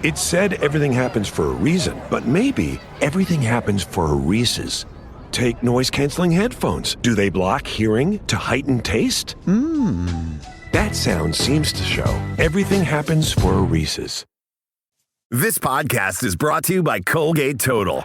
It said everything happens for a reason, but maybe everything happens for a Reese's. Take noise-canceling headphones. Do they block hearing to heighten taste? That sound seems to show everything happens for a Reese's. This podcast is brought to you by Colgate Total.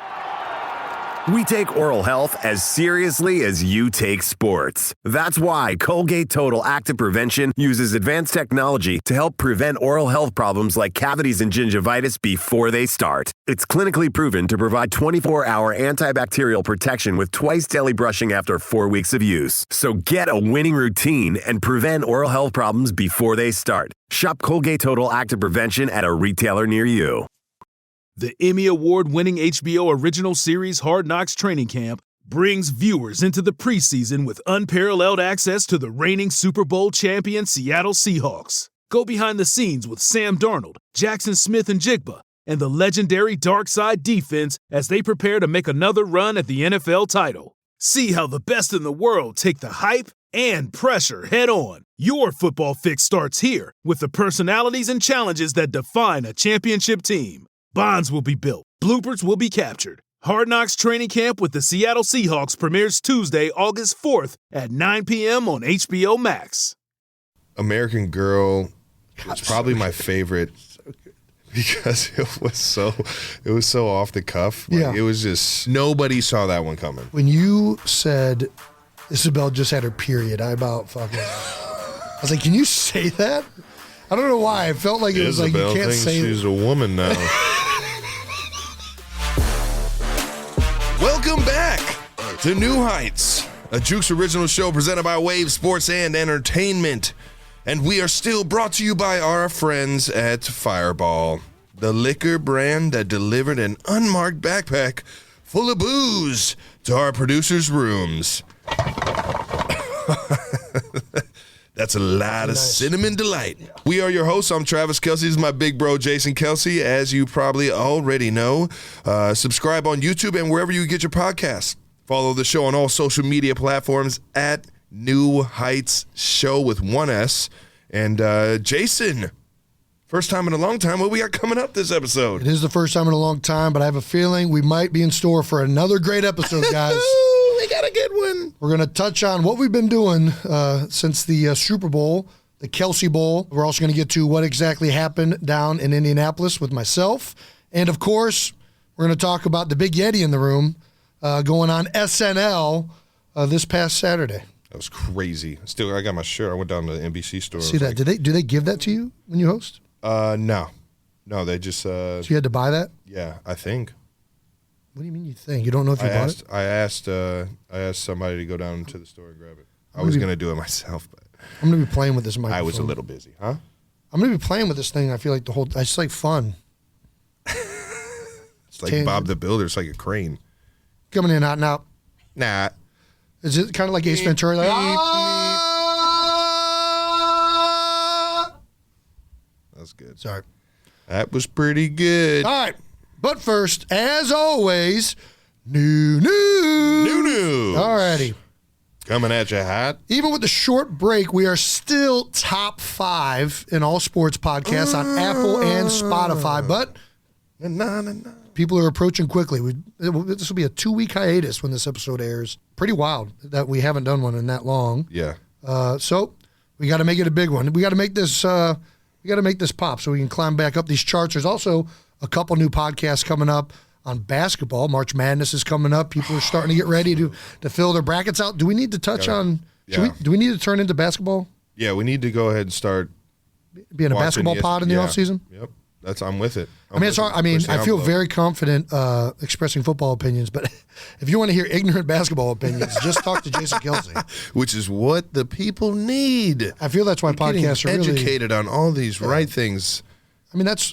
We take oral health as seriously as you take sports. That's why Colgate Total Active Prevention uses advanced technology to help prevent oral health problems like cavities and gingivitis before they start. It's clinically proven to provide 24-hour antibacterial protection with twice daily brushing after 4 weeks of use. So get a winning routine and prevent oral health problems before they start. Shop Colgate Total Active Prevention at a retailer near you. The Emmy Award-winning HBO original series Hard Knocks Training Camp brings viewers into the preseason with unparalleled access to the reigning Super Bowl champion Seattle Seahawks. Go behind the scenes with Sam Darnold, Jackson Smith-Njigba, and the legendary Dark Side defense as they prepare to make another run at the NFL title. See how the best in the world take the hype and pressure head-on. Your football fix starts here with the personalities and challenges that define a championship team. Bonds will be built. Bloopers will be captured. Hard Knocks Training Camp with the Seattle Seahawks premieres Tuesday, August 4th at 9 p.m. on HBO Max. American Girl was probably my favorite because it was so off the cuff. Like, it was just, nobody saw that one coming. When you said Isabel just had her period, I was like, can you say that? I don't know why. I felt like it was like, you can't say she's a woman now. Welcome back to New Heights, a Jukes original show presented by Wave Sports and Entertainment. And we are still brought to you by our friends at Fireball, the liquor brand that delivered an unmarked backpack full of booze to our producers' rooms. That's a lot of cinnamon delight. Yeah. We are your hosts. I'm Travis Kelsey. This is my big bro, Jason Kelsey, as you probably already know. Subscribe on YouTube and wherever you get your podcasts. Follow the show on all social media platforms at New Heights Show with 1 S. And Jason, first time in a long time, what we got coming up this episode? It is the first time in a long time, but I have a feeling we might be in store for another great episode, guys. We got a good one. We're going to touch on what we've been doing since the Super Bowl, the Kelsey Bowl. We're also going to get to what exactly happened down in Indianapolis with myself. And, of course, we're going to talk about the big Yeti in the room going on SNL this past Saturday. That was crazy. Still, I got my shirt. I went down to the NBC store. See that? Do they give that to you when you host? No, they just. So you had to buy that? Yeah, I think. What do you mean you think? You don't know if you bought it? I asked somebody to go down to the store and grab it. I was going to do it myself, but I'm going to be playing with this microphone. I was a little busy, huh? I'm going to be playing with this thing. I feel like it's like fun. It's like Bob the Builder. It's like a crane. Coming in hot now. Nah. Is it kind of like Ace Ventura? Like, That's good. Sorry. That was pretty good. All right. But first, as always, new news. New news. All righty. Coming at you hot. Even with the short break, we are still top 5 in all sports podcasts on Apple and Spotify. But people are approaching quickly. This will be a 2-week hiatus when this episode airs. Pretty wild that we haven't done one in that long. Yeah. So we got to make it a big one. We got to make this. We got to make this pop so we can climb back up these charts. There's also a couple new podcasts coming up on basketball. March Madness is coming up. People are starting to get ready to fill their brackets out. Do we need to touch on? Yeah. Do we need to turn into basketball? Yeah, we need to go ahead and start being a basketball pod in the offseason. Yep, I'm with it. It's hard. I feel very confident expressing football opinions, but if you want to hear ignorant basketball opinions, just talk to Jason Kelsey. Which is what the people need. I feel that's why podcasts are really educated on all these right things.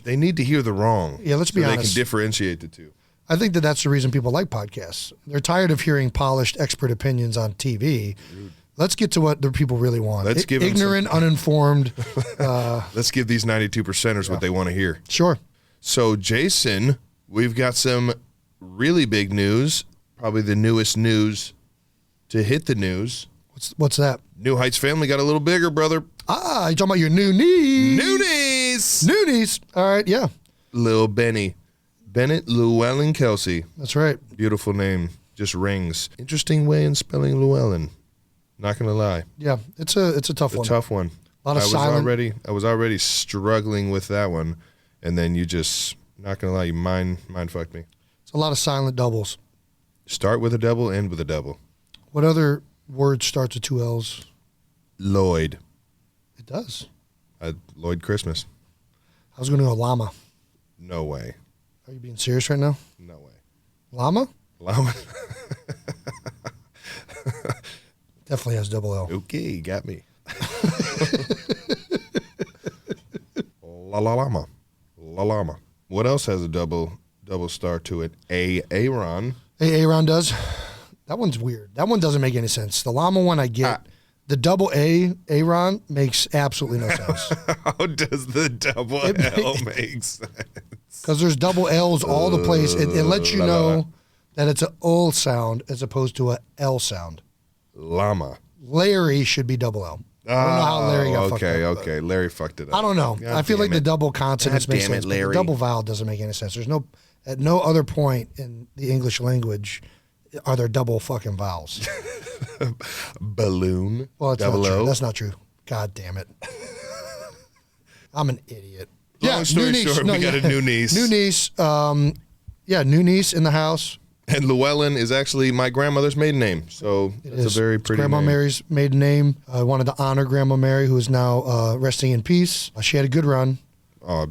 They need to hear the wrong. Yeah, let's be honest. They can differentiate the two. I think that's the reason people like podcasts. They're tired of hearing polished expert opinions on TV. Dude. Let's get to what the people really want. Let's give ignorant, uninformed. Let's give these 92%ers what they want to hear. Sure. So, Jason, we've got some really big news, probably the newest news to hit the news. What's that? New Heights family got a little bigger, brother. You're talking about your new niece. New niece. New niece. All right, yeah. Lil Benny. Bennett Llewellyn Kelsey. That's right. Beautiful name. Just rings. Interesting way in spelling Llewellyn. Not going to lie. Yeah, it's a tough one. Tough one. A lot of silent. I was already struggling with that one, and then you just, not going to lie, you mind fucked me. It's a lot of silent doubles. Start with a double, end with a double. What other word starts with 2 L's? Lloyd. It does. Lloyd Christmas. I was going to go llama. No way. Are you being serious right now? No way. Llama? Llama. Definitely has double L. Okay, got me. La llama. La llama. What else has a double star to it? Aaron. Hey, Aaron does. That one's weird. That one doesn't make any sense. The llama one I get. The double Aaron, makes absolutely no sense. How does the double L make sense? Because there's double L's all the place. It lets you know that it's an O sound as opposed to a L sound. Llama. Larry should be double L. I don't know how Larry got fucked up. Okay. Larry fucked it up. I don't know. I feel like the double consonants make sense. The double vowel doesn't make any sense. There's at no other point in the English language are there double fucking vowels. Balloon. Well, it's double not true. O. That's not true. God damn it. I'm an idiot. Long story short, we got a new niece. New niece. New niece in the house. And Llewellyn is actually my grandmother's maiden name, so it's a very pretty Grandma name. Mary's maiden name. I wanted to honor Grandma Mary, who is now resting in peace. She had a good run. Oh,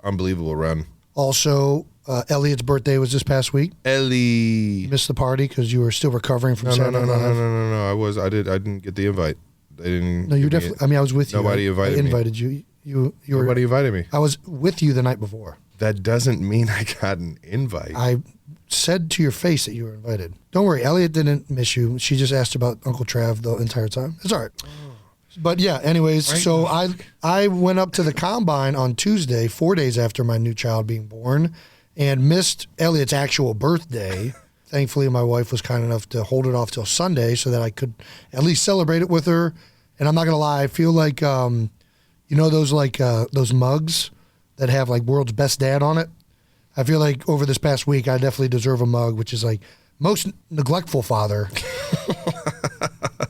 unbelievable run. Also, Elliot's birthday was this past week. Ellie. You missed the party because you were still recovering from Saturday Night Live. No. I didn't get the invite. They didn't. No, you definitely. I mean, I was with you. Nobody invited me. I invited you. Nobody invited me. I was with you the night before. That doesn't mean I got an invite. I said to your face that you were invited. Don't worry, Elliot didn't miss you. She just asked about Uncle Trav the entire time. It's all right. But yeah, anyways, right. So I went up to the combine on Tuesday, 4 days after my new child being born, and missed Elliot's actual birthday. Thankfully, my wife was kind enough to hold it off till Sunday so that I could at least celebrate it with her. And I'm not gonna lie, I feel like those mugs that have like world's best dad on it. I feel like over this past week, I definitely deserve a mug, which is like most neglectful father.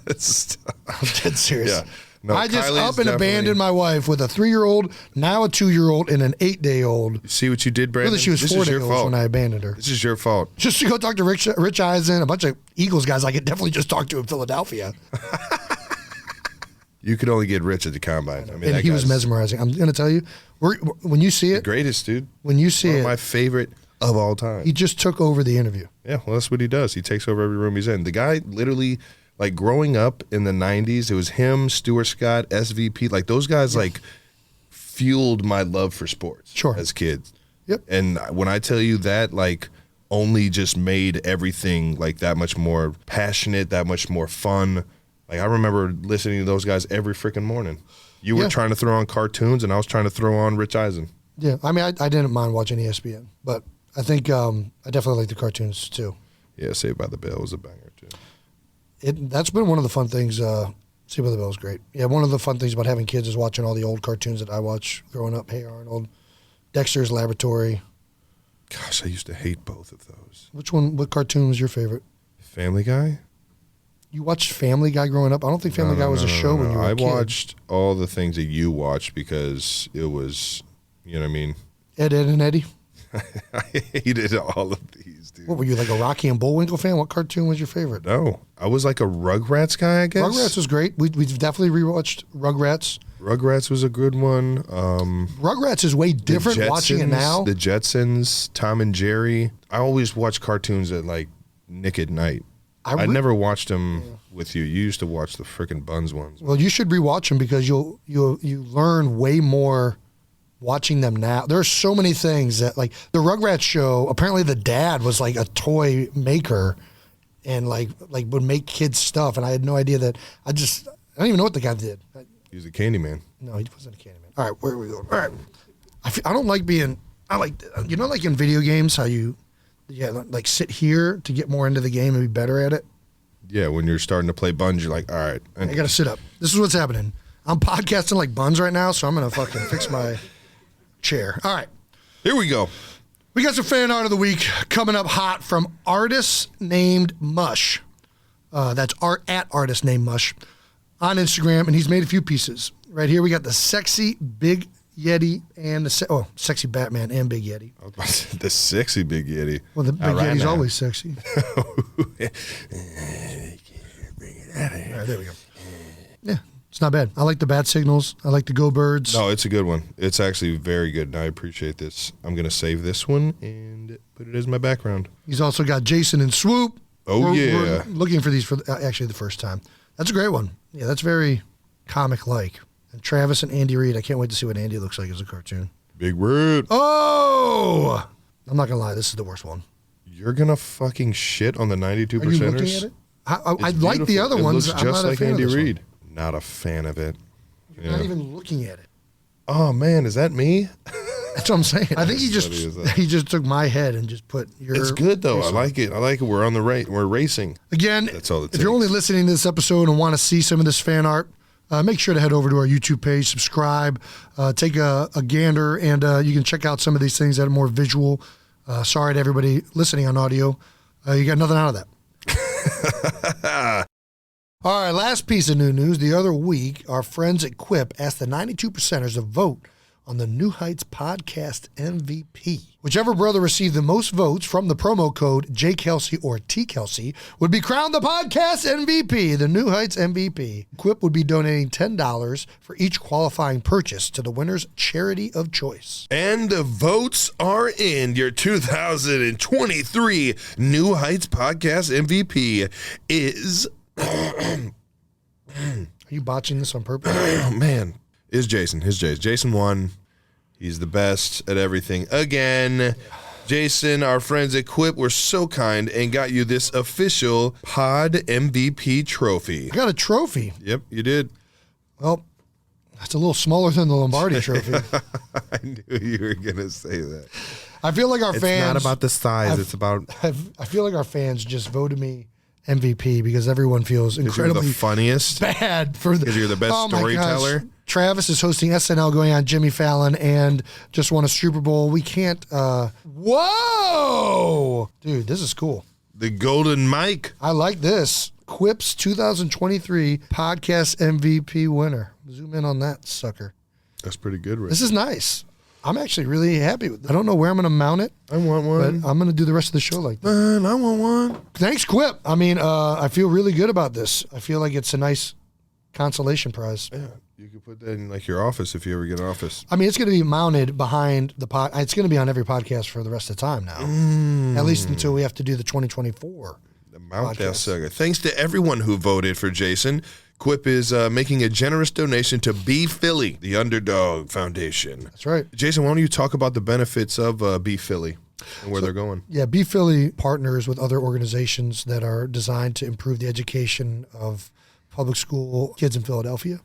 I'm dead serious. Yeah. No, I just up and abandoned my wife with a 3-year-old, now a 2-year-old, and an 8-day-old. You see what you did, Brandon? Really, she was 4 days old when I abandoned her. This is your fault. Just to go talk to Rich Eisen, a bunch of Eagles guys I could definitely just talk to in Philadelphia. You could only get Rich at the combine. I mean, and he was mesmerizing. I'm going to tell you, when you see it. The greatest, dude. When you see it. My favorite of all time. He just took over the interview. Yeah, well, that's what he does. He takes over every room he's in. The guy literally, like growing up in the 90s, it was him, Stuart Scott, SVP. Like those guys like fueled my love for sports as kids. Yep. And when I tell you that, like only just made everything like that much more passionate, that much more fun. Like I remember listening to those guys every freaking morning. You were trying to throw on cartoons, and I was trying to throw on Rich Eisen. Yeah, I mean, I didn't mind watching ESPN, but I think I definitely like the cartoons too. Yeah, Saved by the Bell was a banger too. That's been one of the fun things. Saved by the Bell is great. Yeah, one of the fun things about having kids is watching all the old cartoons that I watched growing up. Hey Arnold, Dexter's Laboratory. Gosh, I used to hate both of those. What cartoon was your favorite? Family Guy. You watched Family Guy growing up? I don't think Family Guy was a show when you were a kid. I watched all the things that you watched because it was, you know what I mean? Ed, and Eddie? I hated all of these, dude. What, were you like a Rocky and Bullwinkle fan? What cartoon was your favorite? No, I was like a Rugrats guy, I guess. Rugrats was great. We've definitely rewatched Rugrats. Rugrats was a good one. Rugrats is way different watching it now. The Jetsons, Tom and Jerry. I always watch cartoons at like Nick at Night. I never watched them with you. You used to watch the frickin' Buns ones. Well, you should rewatch them because you learn way more watching them now. There are so many things that, like the Rugrats show, apparently the dad was like a toy maker and like would make kids stuff, and I had no idea that. I don't even know what the guy did. He was a candy man. No, he wasn't a candy man. All right, where are we going? All right. I don't like being, like in video games how you like sit here to get more into the game and be better at it. Yeah, when you're starting to play Buns, you're like, all right. I got to sit up. This is what's happening. I'm podcasting like Buns right now, so I'm going to fucking fix my chair. All right. Here we go. We got some fan art of the week coming up hot from artist named Mush. That's art at artist named Mush on Instagram, and he's made a few pieces. Right here, we got the sexy Big Yeti and the sexy Batman and Big Yeti. I was about to say, the sexy Big Yeti. Well, the Big Yeti's always sexy. Bring it out of here. All right, there we go. Yeah, it's not bad. I like the bat signals. I like the go birds. No, it's a good one. It's actually very good, and I appreciate this. I'm going to save this one and put it as my background. He's also got Jason and Swoop. We're looking for these for actually the first time. That's a great one. Yeah, that's very comic-like. And Travis and Andy Reid. I can't wait to see what Andy looks like as a cartoon. Big word. Oh! I'm not going to lie. This is the worst one. You're going to fucking shit on the 92%ers? Are you looking at it? I like the other ones. It looks just like Andy Reid. Not a fan of it. You're not even looking at it. Oh, man. Is that me? That's what I'm saying. I think he just took my head and just put your... It's good, though. I like it. We're on the we're racing. Again, that's all it takes. If you're only listening to this episode and want to see some of this fan art, make sure to head over to our YouTube page, subscribe, take a gander, and you can check out some of these things that are more visual. Sorry to everybody listening on audio. You got nothing out of that. All right, last piece of new news. The other week, our friends at Quip asked the 92%ers to vote on the New Heights Podcast MVP. Whichever brother received the most votes from the promo code JKelsey or TKelsey would be crowned the podcast MVP, the New Heights MVP. Quip would be donating $10 for each qualifying purchase to the winner's charity of choice. And the votes are in. Your 2023 New Heights Podcast MVP is... Are you botching this on purpose? Oh, man. Is Jason. Jason won. He's the best at everything. Again, Jason, our friends at Quip were so kind and got you this official Pod MVP trophy. I got a trophy. Yep, you did. Well, that's a little smaller than the Lombardi trophy. I knew you were going to say that. I feel like our fans... It's not about the size. It's about... I feel like our fans just voted me MVP because everyone feels incredibly the funniest bad for the... Because you're the best storyteller. Travis is hosting SNL going on Jimmy Fallon and just won a Super Bowl. We can't... Whoa! Dude, this is cool. The golden mic. I like this. Quip's 2023 Podcast MVP winner. Zoom in on that sucker. That's pretty good, Rick. This is nice. I'm actually really happy with it. I don't know where I'm going to mount it. I want one. But I'm going to do the rest of the show like that. Man, I want one. Thanks, Quip. I mean, I feel really good about this. I feel like it's a nice consolation prize. Yeah. You could put that in like your office if you ever get an office. I mean, it's going to be mounted behind the pod. It's going to be on every podcast for the rest of the time now. At least until we have to do the 2024. The Mount that sucker. Thanks to everyone who voted for Jason. Quip is making a generous donation to Be Philly, the Underdog Foundation. That's right. Jason, why don't you talk about the benefits of Be Philly and where they're going? Yeah, Be Philly partners with other organizations that are designed to improve the education of public school kids in Philadelphia.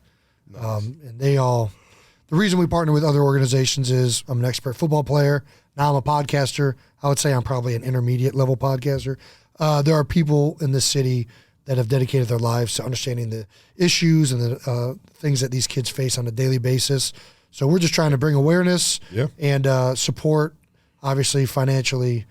Nice. And the reason we partner with other organizations is I'm an expert football player. Now I'm a podcaster. I would say I'm probably an intermediate level podcaster. There are people in this city that have dedicated their lives to understanding the issues and the things that these kids face on a daily basis. So we're just trying to bring awareness and support, obviously financially,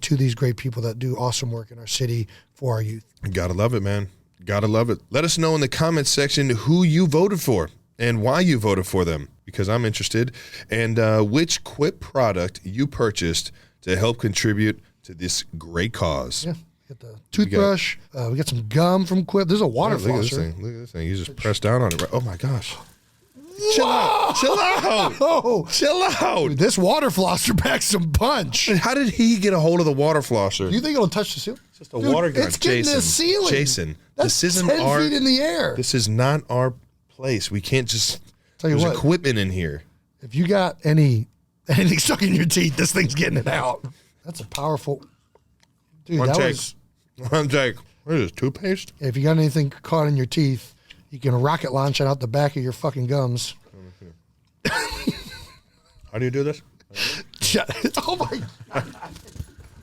to these great people that do awesome work in our city for our youth. Gotta love it, man. Gotta love it. Let us know in the comments section who you voted for and why you voted for them, because I'm interested, and which Quip product you purchased to help contribute to this great cause. Yeah. Get the toothbrush. We got some gum from Quip. There's a water flosser. Look at this thing. You just press down on it. Right? Oh, my gosh. Chill out. Chill out. Dude, this water flosser packs some punch. How did he get a hold of the water flosser? Do you think it'll touch the ceiling? It's just a water gun. It's getting the ceiling. Jason, That's this isn't 10 feet in the air. This is not our place. We can't just... Tell you There's what, equipment in here. If you got anything stuck in your teeth, this thing's getting it out. That's a powerful... Dude, One take. What is this, toothpaste? If you got anything caught in your teeth, you can rocket launch it out the back of your fucking gums. How do you do this? Oh, my God.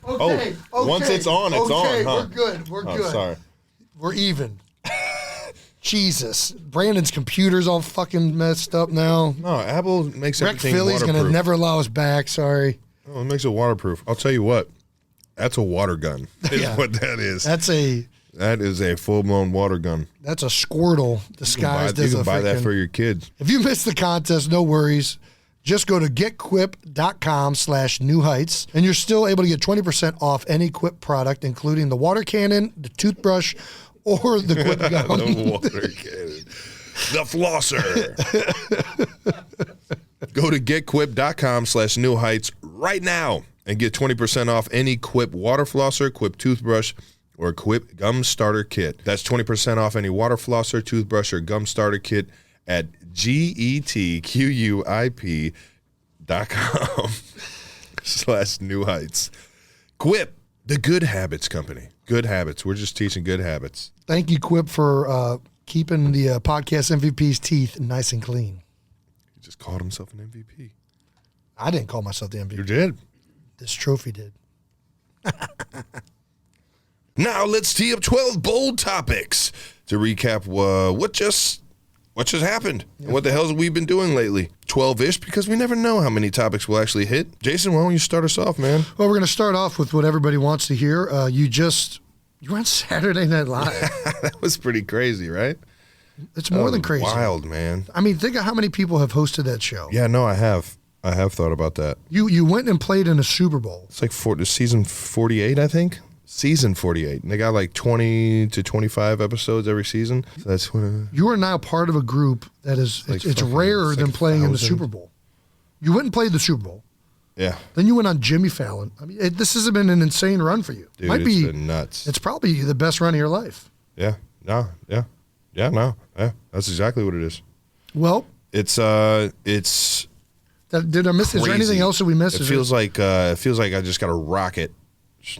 Okay, once it's on, it's on, huh? We're good. We're good. Sorry. We're even. Jesus. Brandon's computer's all fucking messed up now. No, Apple makes Wreck everything Philly's waterproof. going to never allow us back. Sorry. Oh, it makes it waterproof. I'll tell you what. That's a water gun. Is Yeah. what that is. That is a full-blown water gun. That's a Squirtle disguised as a You can buy that freaking- for your kids. If you missed the contest, no worries. Just go to getquip.com/newheights, and you're still able to get 20% off any Quip product, including the water cannon, the toothbrush, or the Quip gun. The water cannon. The flosser. Go to getquip.com/newheights right now and get 20% off any Quip water flosser, Quip toothbrush, or Quip gum starter kit. That's 20% off any water flosser, toothbrush, or gum starter kit at getquip.com/newheights. Quip, the good habits company. Good habits. We're just teaching good habits. Thank you, Quip, for keeping the podcast MVP's teeth nice and clean. He just called himself an MVP. I didn't call myself the MVP. You did. This trophy did. Now let's tee up 12 bold topics to recap what just happened and what the hell have we been doing lately. 12-ish, because we never know how many topics we'll actually hit. Jason, why don't you start us off, man? Well, we're going to start off with what everybody wants to hear. You were on Saturday Night Live. That was pretty crazy, right? It's more than crazy. Wild, man. I mean, think of how many people have hosted that show. Yeah, no, I have thought about that. You went and played in a Super Bowl. It's like season 48, I think. Season 48. And they got like 20 to 25 episodes every season. So that's when You are now part of a group that is, Like it's fucking- rarer it's than like playing in the 1,000. Super Bowl. You went and played the Super Bowl. yeah. Then you went on Jimmy Fallon. I mean, this has been an insane run for you. Dude, Might it's be, been nuts. it's probably the best run of your life. Yeah. No. Yeah. That's exactly what it is. Well, It's did I miss? Is there anything crazy. else that we missed? It feels like I just got a rocket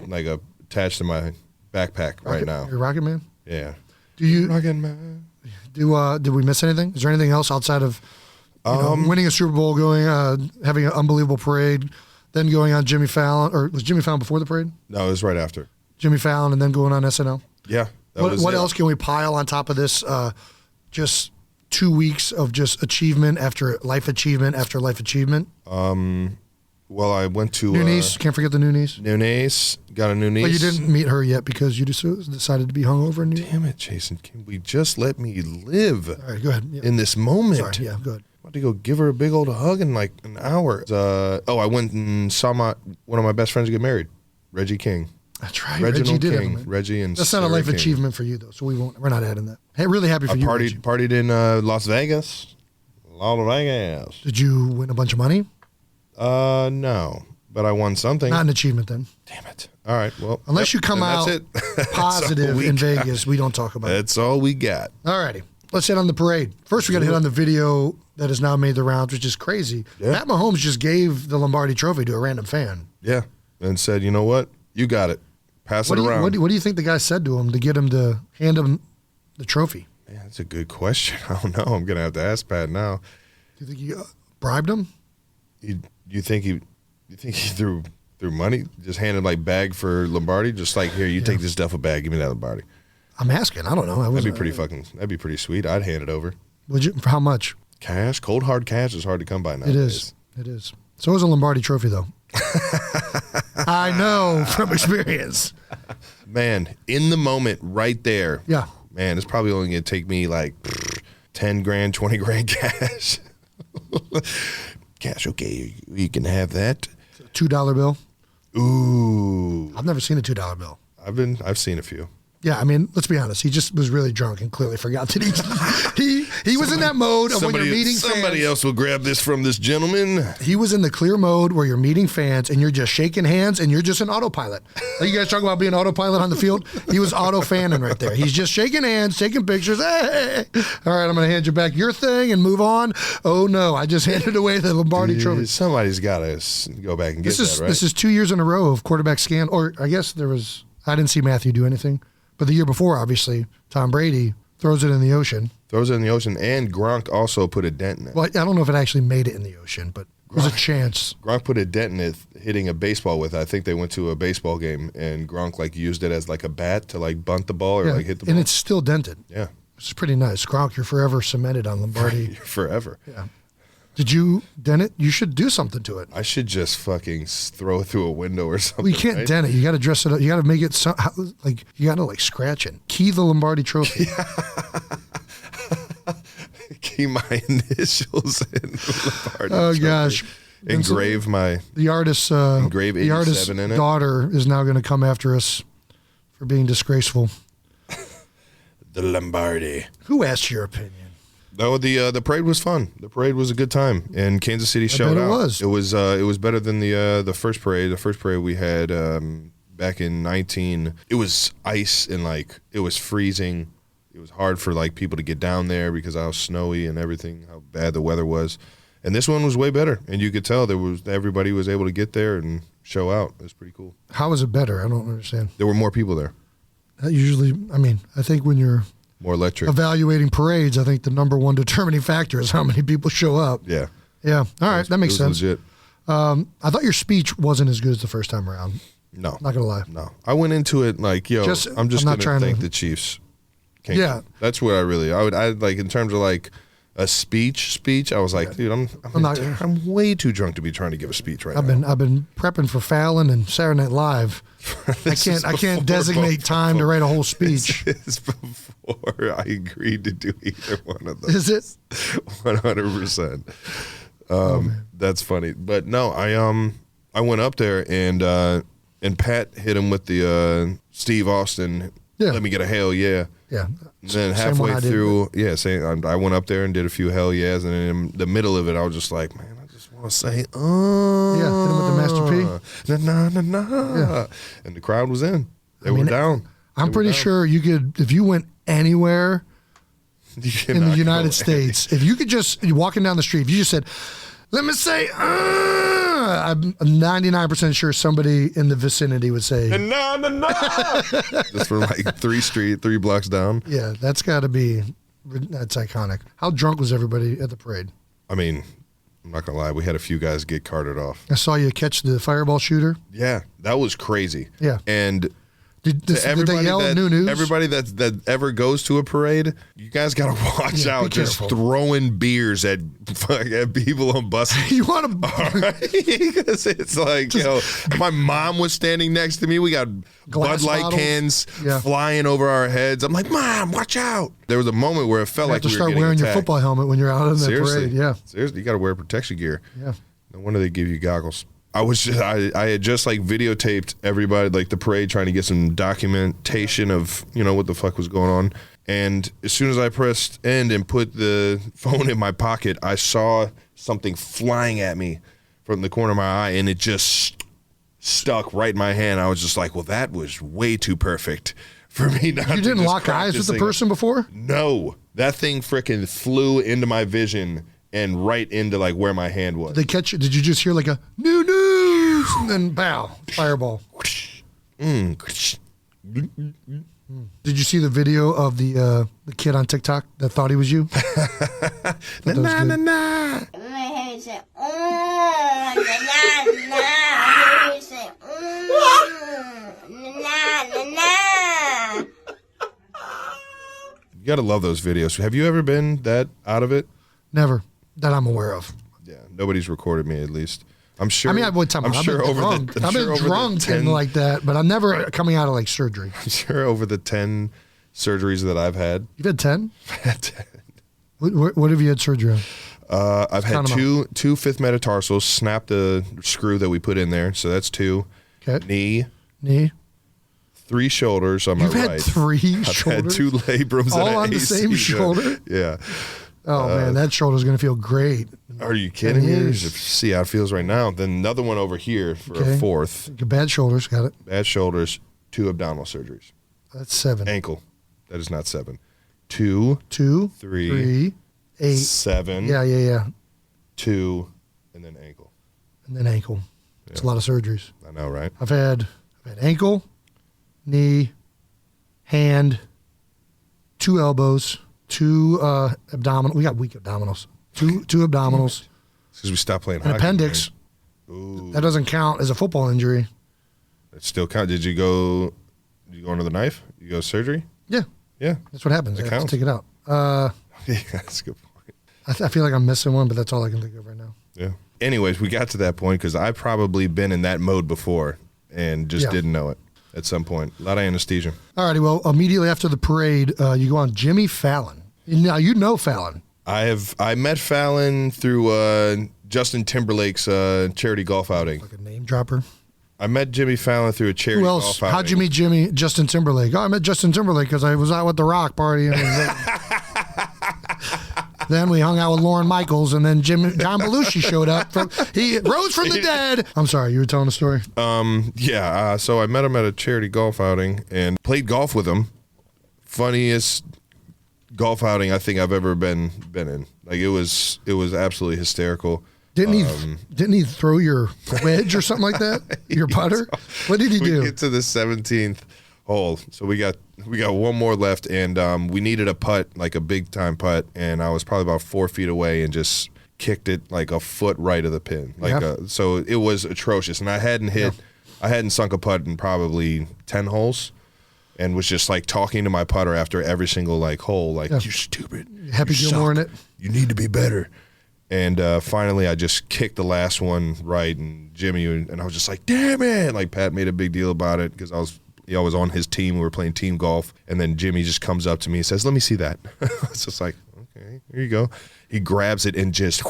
like attached to my backpack right now. You're Rocket Man. Yeah. Do you Rocket Man. did we miss anything? Is there anything else outside of winning a Super Bowl, going having an unbelievable parade, then going on Jimmy Fallon, or was Jimmy Fallon before the parade? No, it was right after. Jimmy Fallon and then going on SNL. Yeah. What else can we pile on top of this? Just 2 weeks of just achievement after life achievement after life achievement. Well, I went to New niece, can't forget the new niece. New niece. Got a new niece. But you didn't meet her yet because you just decided to be hungover. And Damn it, Jason! Can we just let me live all right, go ahead. Yeah. in this moment? Sorry, yeah, go ahead. I'm about to go give her a big old hug in like an hour. I went and saw one of my best friends get married, Reggie King. That's right. Reginald Reggie did King. have a Reggie and That's not a Sarah life King. achievement for you though, so we're not adding that. Hey, really happy for I you. Reggie. partied in Las Vegas. Las Vegas. Did you win a bunch of money? No, but I won something. Not an achievement then. Damn it. All right. Well, Unless you come then out that's it. positive we in got. Vegas, we don't talk about it. That's all we got. All righty. Let's hit on the parade. First, we got to hit on the video that has now made the rounds, which is crazy. Yeah. Pat Mahomes just gave the Lombardi Trophy to a random fan. Yeah, and said, you know what? You got it. Pass What it do, you, around. what do you think the guy said to him to get him to hand him the trophy? Man, that's a good question. I don't know. I'm gonna have to ask Pat now. Do you think he bribed him? You think he threw money? Just handed like bag for Lombardi? Just like, here, you take this duffel bag, give me that Lombardi. I'm asking. I don't know. That'd be pretty sweet. I'd hand it over. Would you? For how much? Cash, cold hard cash is hard to come by nowadays. It is. It is. So is a Lombardi Trophy, though. I know from experience. Man, in the moment, right there. Yeah. Man, it's probably only gonna take me like 10 grand, 20 grand cash. Cash, okay, you can have that. $2 bill. Ooh, I've never seen a $2 bill. I've seen a few. Yeah, I mean, let's be honest. He just was really drunk and clearly forgot that he was in that mode of when you're meeting Somebody fans. else will grab this from this gentleman. He was in the clear mode where you're meeting fans and you're just shaking hands and you're just an autopilot. Like you guys talk about being autopilot on the field? He was auto fanning right there. He's just shaking hands, taking pictures. Hey. All right, I'm going to hand you back your thing and move on. Oh, no, I just handed away the Lombardi Trophy. Somebody's got to go back and get that, right? This is 2 years in a row of quarterback scandal. Or I guess I didn't see Matthew do anything. But the year before, obviously, Tom Brady throws it in the ocean. Throws it in the ocean, and Gronk also put a dent in it. Well, I don't know if it actually made it in the ocean, but there's a chance. Gronk put a dent in it, hitting a baseball with it. I think they went to a baseball game, and Gronk like used it as like a bat to like bunt the ball or Yeah, like hit the ball. and it's still dented. Yeah. which is pretty nice. Gronk, you're forever cemented on Lombardi. Forever. Yeah. Did you dent it? You should do something to it. I should just fucking throw it through a window or something. Well, you can't dent it. You got to dress it up. You got to make it like you got to like scratch it. Key the Lombardi trophy. Key my initials in Lombardi. Oh trophy. Gosh. Engrave the artist's engrave 87 in it. Daughter is now going to come after us for being disgraceful. The Lombardi. Who asked your opinion? No, the parade was fun. The parade was a good time, and Kansas City showed out. It was better than the first parade. The first parade we had back in 19. It was ice and like it was freezing. It was hard for like people to get down there because of how snowy and everything, how bad the weather was. And this one was way better, and you could tell everybody was able to get there and show out. It was pretty cool. How is it better? I don't understand. There were more people there. That usually, I think when you're more electric evaluating parades, I think the number one determining factor is how many people show up. Yeah. Yeah. All right, that makes sense. Legit. I thought your speech wasn't as good as the first time around. No. Not gonna lie. No. I went into it like, I'm just gonna thank the Chiefs. Yeah. That's what I like in terms of like a speech. I was like, dude, I'm way too drunk to be trying to give a speach right now. I've been prepping for Fallon and Saturday Night Live. I can't designate time to write a whole speech. This is before I agreed to do either one of those. Is it? 100%. That's funny. But no, I went up there and Pat hit him with the Steve Austin. Yeah. Let me get a hell yeah. Yeah. And then halfway through, I went up there and did a few hell yeahs, and then in the middle of it, I was just like, man, I just want to say, oh. Yeah, hit him with the Master P. Na. Yeah. And the crowd was in. They were down. I'm pretty sure you could, if you went anywhere in the United States, if you could you're walking down the street, if you just said, let me say, I'm 99% sure somebody in the vicinity would say, no. Just from like 3 blocks down. Yeah, that's iconic. How drunk was everybody at the parade? I mean, I'm not going to lie. We had a few guys get carted off. I saw you catch the fireball shooter. Yeah, that was crazy. Yeah. And did they yell new news? Everybody that ever goes to a parade, you guys got to watch out. Just throwing beers at people on buses. You want to? Because it's like, my mom was standing next to me. We got Bud Light cans flying over our heads. I'm like, Mom, watch out. There was a moment where it felt like we were getting start wearing attacked. your football helmet when you're out in the parade. Yeah. Seriously, you got to wear protection gear. Yeah. No wonder they give you goggles. I had just like videotaped everybody, like the parade, trying to get some documentation of, what the fuck was going on. And as soon as I pressed end and put the phone in my pocket, I saw something flying at me from the corner of my eye, and it just stuck right in my hand. I was just like, well, that was way too perfect for me not to. You didn't lock eyes with the person before? No. That thing freaking flew into my vision and right into like where my hand was. Did they catch you? Did you just hear like a new news and then pow, fireball? Did you see the video of the kid on TikTok that thought he was you? Na. My head said, oh, na. He said, na. You gotta love those videos. Have you ever been that out of it? Never. That I'm aware of. Yeah, nobody's recorded me at least. I'm sure. I mean, I've been drunk and like that, but I'm never coming out of like surgery. I'm sure over the 10 surgeries that I've had. You've had 10? I've had 10. What have you had surgery on? I've had two fifth metatarsals, snapped the screw that we put in there, so that's 2. Okay. Knee. 3 shoulders on my right. You've had 3 shoulders? I've had 2 labrums. All on the same shoulder? Yeah. Oh, man, that shoulder's going to feel great. Are you kidding me? See how it feels right now. Then another one over here for a 4th. Bad shoulders, got it. Bad shoulders, 2 abdominal surgeries. That's 7. Ankle. That is not 7. 2, 3, 8. 7. Yeah. 2, and then ankle. And then ankle. It's a lot of surgeries. I know, right? I've had ankle, knee, hand, 2 elbows, 2 abdominal. We got weak abdominals. 2 abdominals. Because we stopped playing hockey. An appendix. Ooh. That doesn't count as a football injury. It still counts. Did you go under the knife? You go surgery? Yeah. Yeah. That's what happens. It I have to counts. take it out. Yeah, that's a good point. I feel like I'm missing one, but that's all I can think of right now. Yeah. Anyways, we got to that point because I've probably been in that mode before and just didn't know it at some point. A lot of anesthesia. All righty. Well, immediately after the parade, you go on Jimmy Fallon. Now, you know Fallon. I met Fallon through Justin Timberlake's charity golf outing. Like a name dropper. I met Jimmy Fallon through a charity Who else? golf outing. How'd you meet Justin Timberlake? Oh, I met Justin Timberlake because I was out with The Rock partying. Then we hung out with Lauren Michaels, and then John Belushi showed up. He rose from the dead. I'm sorry, you were telling a story. So I met him at a charity golf outing and played golf with him. Funniest golf outing I think I've ever been in. Like it was absolutely hysterical. Didn't he throw your wedge or something like that? Your putter? What did he do? We get to the 17th hole, so we got one more left, and we needed a putt, like a big time putt, and I was probably about 4 feet away and just kicked it like a foot right of the pin. So it was atrocious, and I hadn't sunk a putt in probably 10 holes. And was just like talking to my putter after every single like hole, like you're stupid. Happy Gilmore in it. You need to be better. And finally, I just kicked the last one right, and Jimmy and I was just like, damn it! Like Pat made a big deal about it because I was on his team. We were playing team golf, and then Jimmy just comes up to me and says, "Let me see that." It's just like, okay, here you go. He grabs it and just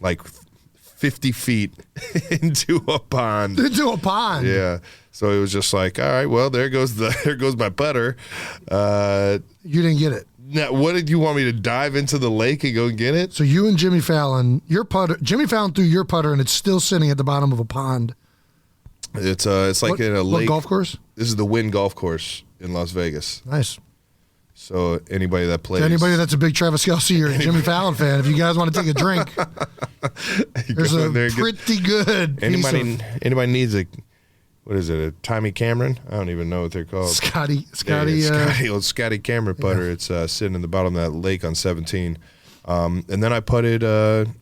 like 50 feet into a pond. Into a pond. Yeah. So it was just like, all right, well, there goes my putter. You didn't get it. Now, what did you want me to dive into the lake and go get it? So you and Jimmy Fallon, Jimmy Fallon threw your putter, and it's still sitting at the bottom of a pond. It's like in a lake. What golf course? This is the Wynn Golf Course in Las Vegas. Nice. So anybody that plays, anybody that's a big Travis Kelce or Jimmy Fallon fan, if you guys want to take a drink, there's a pretty good. Anybody needs a. What is it? A Tommy Cameron? I don't even know what they're called. Scotty, old Scotty Cameron putter. Yeah. It's sitting in the bottom of that lake on 17. And then I putted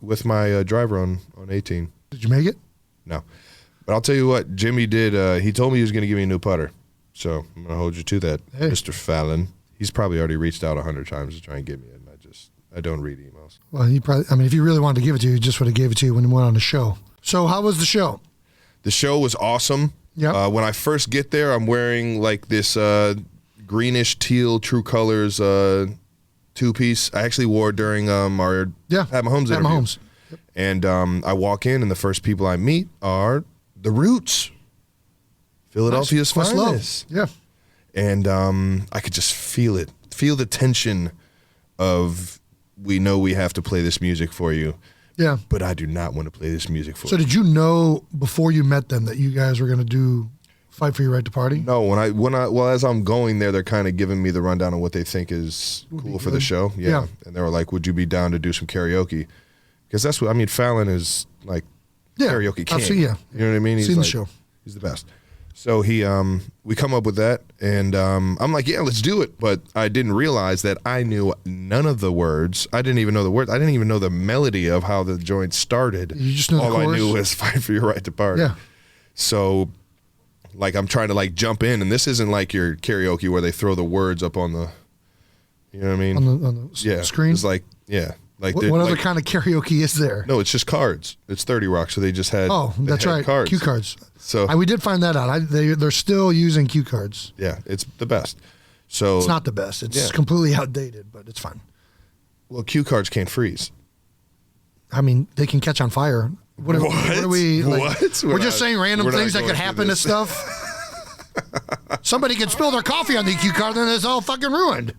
with my driver on 18. Did you make it? No. But I'll tell you what, Jimmy did. He told me he was going to give me a new putter. So I'm going to hold you to that, hey. Mr. Fallon. He's probably already reached out 100 times to try and get me it. And I don't read emails. Well, if he really wanted to give it to you, he just would have gave it to you when he went on the show. So how was the show? The show was awesome. Yep. When I first get there, I'm wearing like this greenish teal True Colors two-piece. I actually wore during our Pat Mahomes interview. Mahomes. Yep. And I walk in, and the first people I meet are the Roots, Philadelphia's finest. Yeah. And I could just feel the tension of we know we have to play this music for you. Yeah. But I do not want to play this music for you. So did you know before you met them that you guys were going to Fight for Your Right to Party? No, as I'm going there, they're kind of giving me the rundown on what they think is cool for the show. Yeah. And they were like, would you be down to do some karaoke? Because that's what, Fallon is like karaoke king. Absolutely, yeah. You know what I mean? He's seen like, the show. He's the best. So we come up with that, and I'm like, yeah, let's do it. But I didn't realize that I knew none of the words. I didn't even know the words. I didn't even know the melody of how the joint started. You just know the chorus? All I knew was Fight for Your Right to Party. Yeah. So, like, I'm trying to, like, jump in, and this isn't like your karaoke where they throw the words up on the, you know what I mean? On the screen? It's like, yeah. Like what other kind of karaoke is there? No, it's just cards. It's 30 Rock, so they just had that's right, cards. Cue cards. So we did find that out. They're still using cue cards. Yeah, it's the best. So it's not the best. It's completely outdated, but it's fine. Well, cue cards can't freeze. They can catch on fire. What are we? Like, what? We're just saying random things that could happen to stuff. Somebody could spill their coffee on the cue card, then it's all fucking ruined.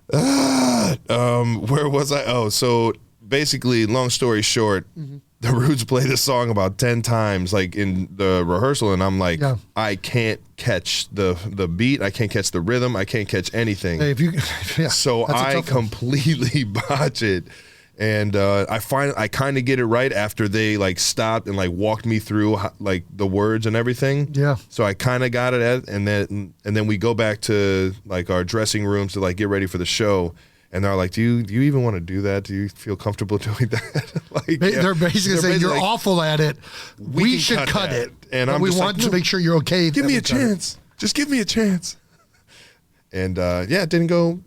Where was I? Oh, so basically, long story short, the Roots play this song about 10 times, like in the rehearsal, and I'm like, I can't catch the beat, I can't catch the rhythm, I can't catch anything. Hey, so I completely botch it. And I kind of get it right after they like stopped and like walked me through like the words and everything. Yeah. So I kind of got it and then we go back to like our dressing rooms to like get ready for the show. And they're like, do you even want to do that? Do you feel comfortable doing that? They're basically saying you're like, awful at it. We should cut it. And we want to make sure you're okay. Give me a chance. Just give me a chance. And it didn't go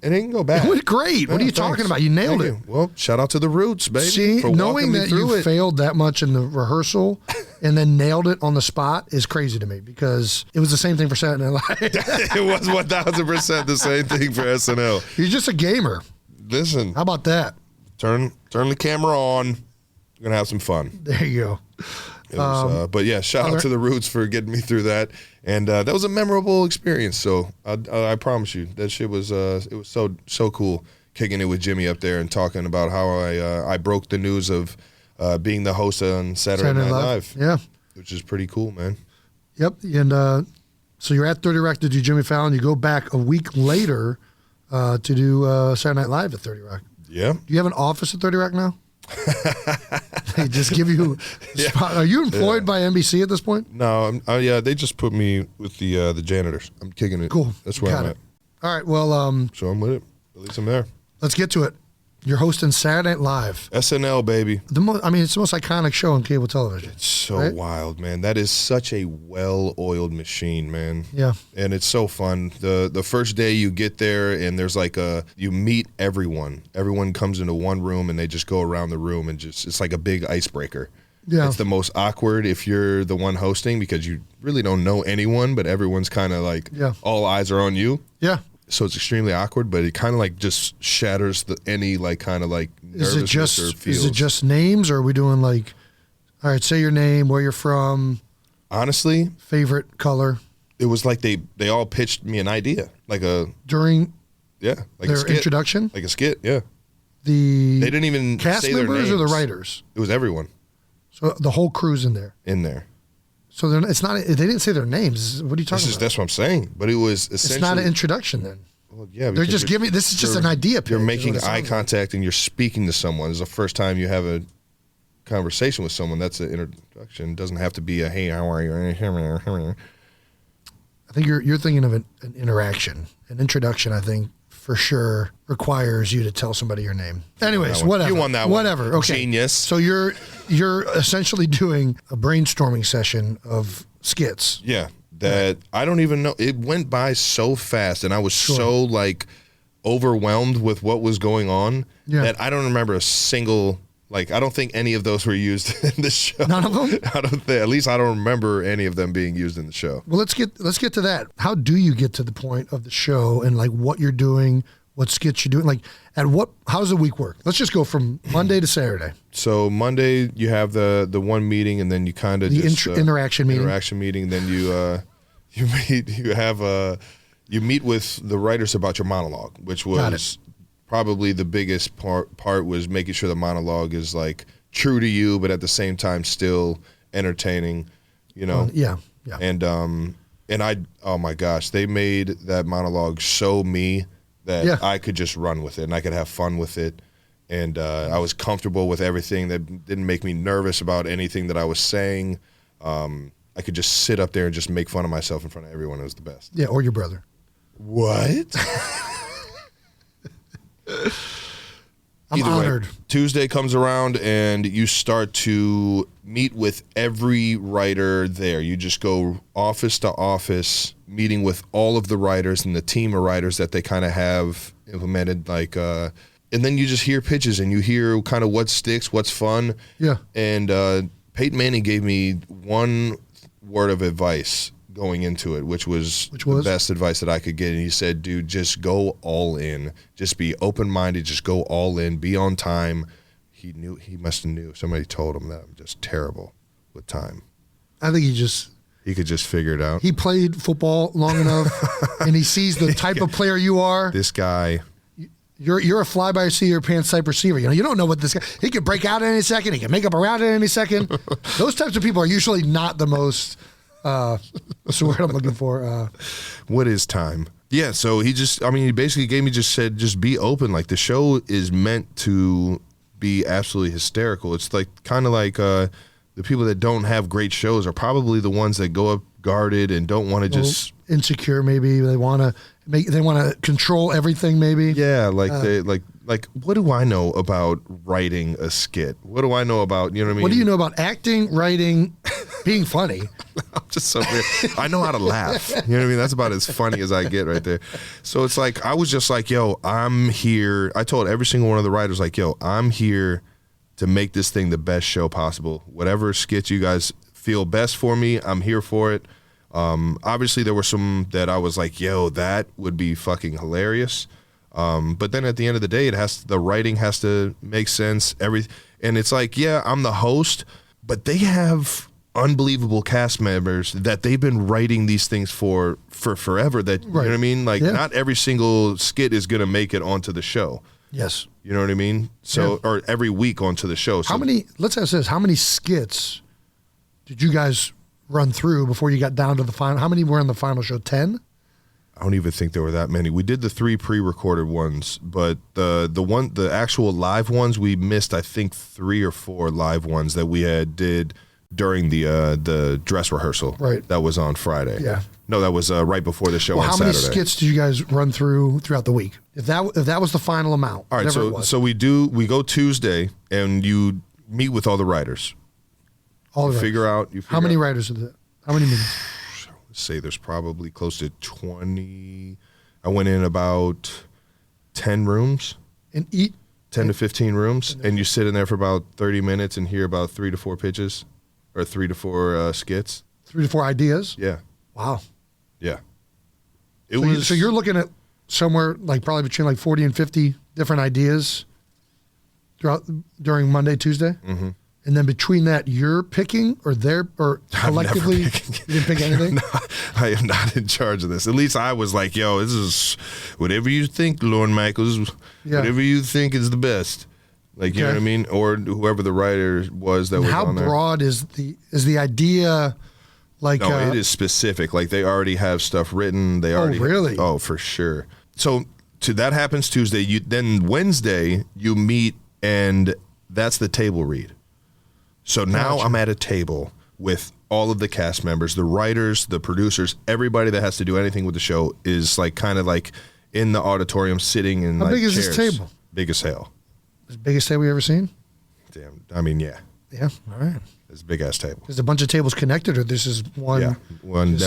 bad. It went great. What are you talking about? You nailed it. Well, shout out to the Roots, baby. See, for knowing that you it. failed that much in the rehearsal and then nailed it on the spot is crazy to me because it was the same thing for Saturday Night Live. It was 1,000% the same thing for SNL. You're just a gamer. Listen, How about that? turn the camera on. We're gonna have some fun. There you go. It was, but yeah, shout out to the Roots for getting me through that, and that was a memorable experience. So I promise you, that shit was it was so cool kicking it with Jimmy up there and talking about how I broke the news of being the host on Saturday Night Live. Yeah, which is pretty cool, man. Yep, and so you're at 30 Rock to do Jimmy Fallon. You go back a week later to do Saturday Night Live at 30 Rock. Yeah. Do you have an office at 30 Rock now? They just give you spot. Are you employed by NBC at this point? No, they just put me with the janitors. I'm kicking it. Cool. That's where I'm at. All right, well, So I'm with it. At least I'm there. let's get to it. You're hosting Saturday Night Live. SNL, baby. It's the most iconic show on cable television. So right? wild, man. That is such a well-oiled machine, man. Yeah. And it's so fun. The first day you get there and there's you meet everyone. Everyone comes into one room and they just go around the room and it's like a big icebreaker. Yeah. It's the most awkward if you're the one hosting because you really don't know anyone, but everyone's kind of all eyes are on you. Yeah. So it's extremely awkward, but it kind of just shatters any nervousness or feels. Is it just names, or are we doing all right, say your name, where you're from, honestly, favorite color? it was like they all pitched me an idea, During like their a skit. introduction? Like a skit, yeah. The They didn't even cast say their members or the names. writers? It was everyone So the whole crew's in there. in there. So it's not. They didn't say their names. What are you talking about? That's what I'm saying. But it was essentially. It's not an introduction then. Well, yeah, They're because just giving. This is just an idea. You're pitch, is making what it eye sounds contact and you're speaking to someone. It's the first time you have a conversation with someone. That's an introduction. It doesn't have to be a hey, how are you? like. I think you're thinking of an interaction. An introduction, I think, for sure requires you to tell somebody your name. Anyways, whatever. You won that one. Whatever. Okay. Genius. So you're essentially doing a brainstorming session of skits. Yeah, that I don't even know. It went by so fast, and I was so overwhelmed with what was going on that I don't remember a single. I don't think any of those were used in the show. None of them? I don't think. At least I don't remember any of them being used in the show. Well, let's get to that. How do you get to the point of the show and what you're doing, what skits you're doing? How does the week work? Let's just go from Monday to Saturday. So Monday you have the one meeting, and then you kind of interaction meeting. Interaction meeting. Then you meet with the writers about your monologue, which was probably the biggest part was making sure the monologue is true to you, but at the same time still entertaining. Yeah. And I, oh my gosh, they made that monologue so me that I could just run with it and I could have fun with it. And I was comfortable with everything. That didn't make me nervous about anything that I was saying. I could just sit up there and just make fun of myself in front of everyone. It was the best. Yeah, or your brother. What? I'm Either honored. Way, Tuesday comes around and you start to meet with every writer there. You just go office to office, meeting with all of the writers and the team of writers that they kind of have implemented. And then you just hear pitches and you hear kind of what sticks, what's fun. Yeah. And Peyton Manning gave me one word of advice going into it, which was the best advice that I could get. And he said, dude, just go all in. Just be open-minded. Just go all in. Be on time. He must have knew. Somebody told him that I'm just terrible with time. I think he could just figure it out. He played football long enough, and he sees the type of player you are. This guy. You're a fly-by-the-seat-of-your-pants type receiver. You don't know what this guy. He can break out at any second. He can make up a route at any second. Those types of people are usually not the most. What's the word I'm looking for? What is time? Yeah, so he basically said, just be open. The show is meant to be absolutely hysterical. It's kind of like the people that don't have great shows are probably the ones that go up guarded and don't want to just insecure. Maybe they want to control everything. Maybe what do I know about writing a skit? What do I know about, you know what I mean? What do you know about acting, writing, being funny. I'm just so weird. I know how to laugh. You know what I mean? That's about as funny as I get right there. So it's like, I was just like, yo, I'm here. I told every single one of the writers, like, yo, I'm here to make this thing the best show possible. Whatever skit you guys feel best for me, I'm here for it. Obviously, there were some that I was like, yo, that would be fucking hilarious. But then at the end of the day, the writing has to make sense. And it's like, yeah, I'm the host, but they have unbelievable cast members that they've been writing these things for forever. That you know what I mean? Like, not every single skit is going to make it onto the show. Yes. You know what I mean? So, or every week onto the show. So Let's ask this, how many skits did you guys run through before you got down to the final? How many were in the final show? 10? I don't even think there were that many. We did the 3 pre-recorded ones, but the actual live ones, we missed, I think, 3 or 4 live ones that we did during the dress rehearsal. Right. That was on Friday. Yeah. No, that was right before the show on Saturday. How many skits did you guys run throughout the week? If that was the final amount. All right, so we go Tuesday and you meet with all the writers. All the writers. Figure out how many writers are there? How many meetings? Say there's probably close to 20. I went in about 10 rooms. And eat 10 to 15 rooms, and you sit in there for about 30 minutes and hear about 3 to 4 pitches or 3 to 4 skits. 3 to 4 ideas? Yeah. Wow. Yeah. So you're looking at somewhere like probably between like 40 and 50 different ideas during Monday, Tuesday? Mm-hmm. And then between that, you're picking or collectively, you didn't pick anything? No, I am not in charge of this. At least I was like, yo, this is whatever you think, Lorne Michaels, whatever you think is the best. Like, you know what I mean? Or whoever the writer was that was on there. How broad is the idea? Like, no, it is specific. Like, they already have stuff written. Really? Oh, for sure. So that happens Tuesday. Then Wednesday, you meet, and that's the table read. So now I'm at a table with all of the cast members, the writers, the producers, everybody that has to do anything with the show is like kind of like in the auditorium sitting in How like big is chairs. this table? Big as hell. The biggest table you ever seen? Damn. I mean, yeah. Yeah. All right. It's a big ass table. Is a bunch of tables connected, or this is one? Yeah.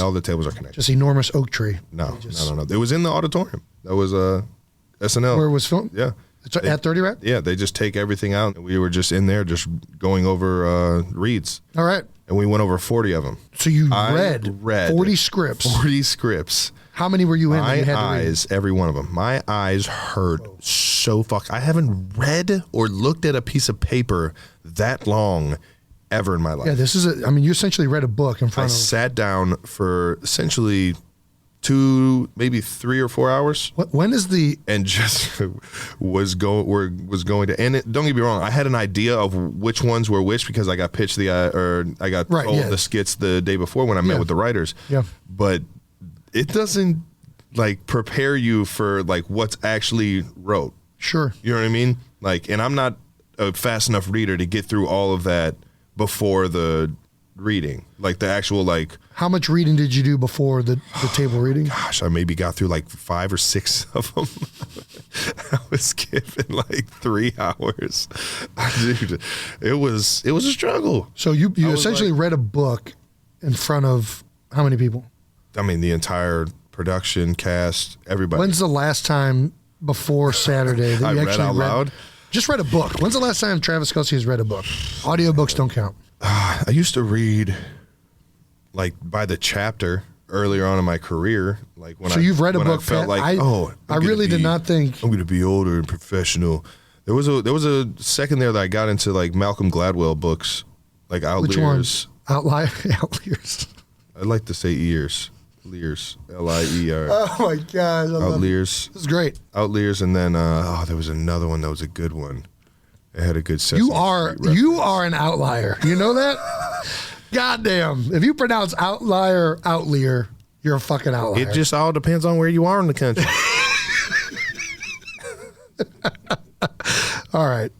All the tables are connected. Just enormous oak tree. No. It was in the auditorium. That was SNL. Where it was filmed? Yeah. It's at 30 Rack? Yeah, they just take everything out. We were just in there just going over reads. All right. And we went over 40 of them. So I read 40 scripts. 40 scripts. How many were you in? My eyes, every one of them. My eyes hurt so I haven't read or looked at a piece of paper that long ever in my life. Yeah, you essentially read a book in front of... I sat down for essentially 2, maybe 3 or 4 hours. When is the... And just was going to... And don't get me wrong, I had an idea of which ones were which because I got pitched told the skits the day before when I met with the writers. Yeah. But it doesn't like prepare you for like what's actually wrote. Sure. You know what I mean? Like, and I'm not a fast enough reader to get through all of that before the reading, like the actual like. How much reading did you do before the table reading? Gosh, I maybe got through like 5 or 6 of them. I was given like 3 hours. Dude, it was a struggle. So you essentially read a book in front of how many people? I mean, the entire production cast, everybody. When's the last time before Saturday that you actually read out loud? Just read a book. When's the last time Travis Kelce has read a book? Audiobooks don't count. I used to read like by the chapter earlier on in my career. Like you've read a book. I felt like, I really did not think I'm going to be older and professional. There was a second there that I got into like Malcolm Gladwell books, like Outliers. Which ones? Outliers. I'd like to say ears. Lears. L-I-E-R. Oh my God. Outliers. This is great. Outliers, and then there was another one that was a good one. It had a good set. You are an outlier. You know that? Goddamn. If you pronounce outlier, you're a fucking outlier. It just all depends on where you are in the country. All right.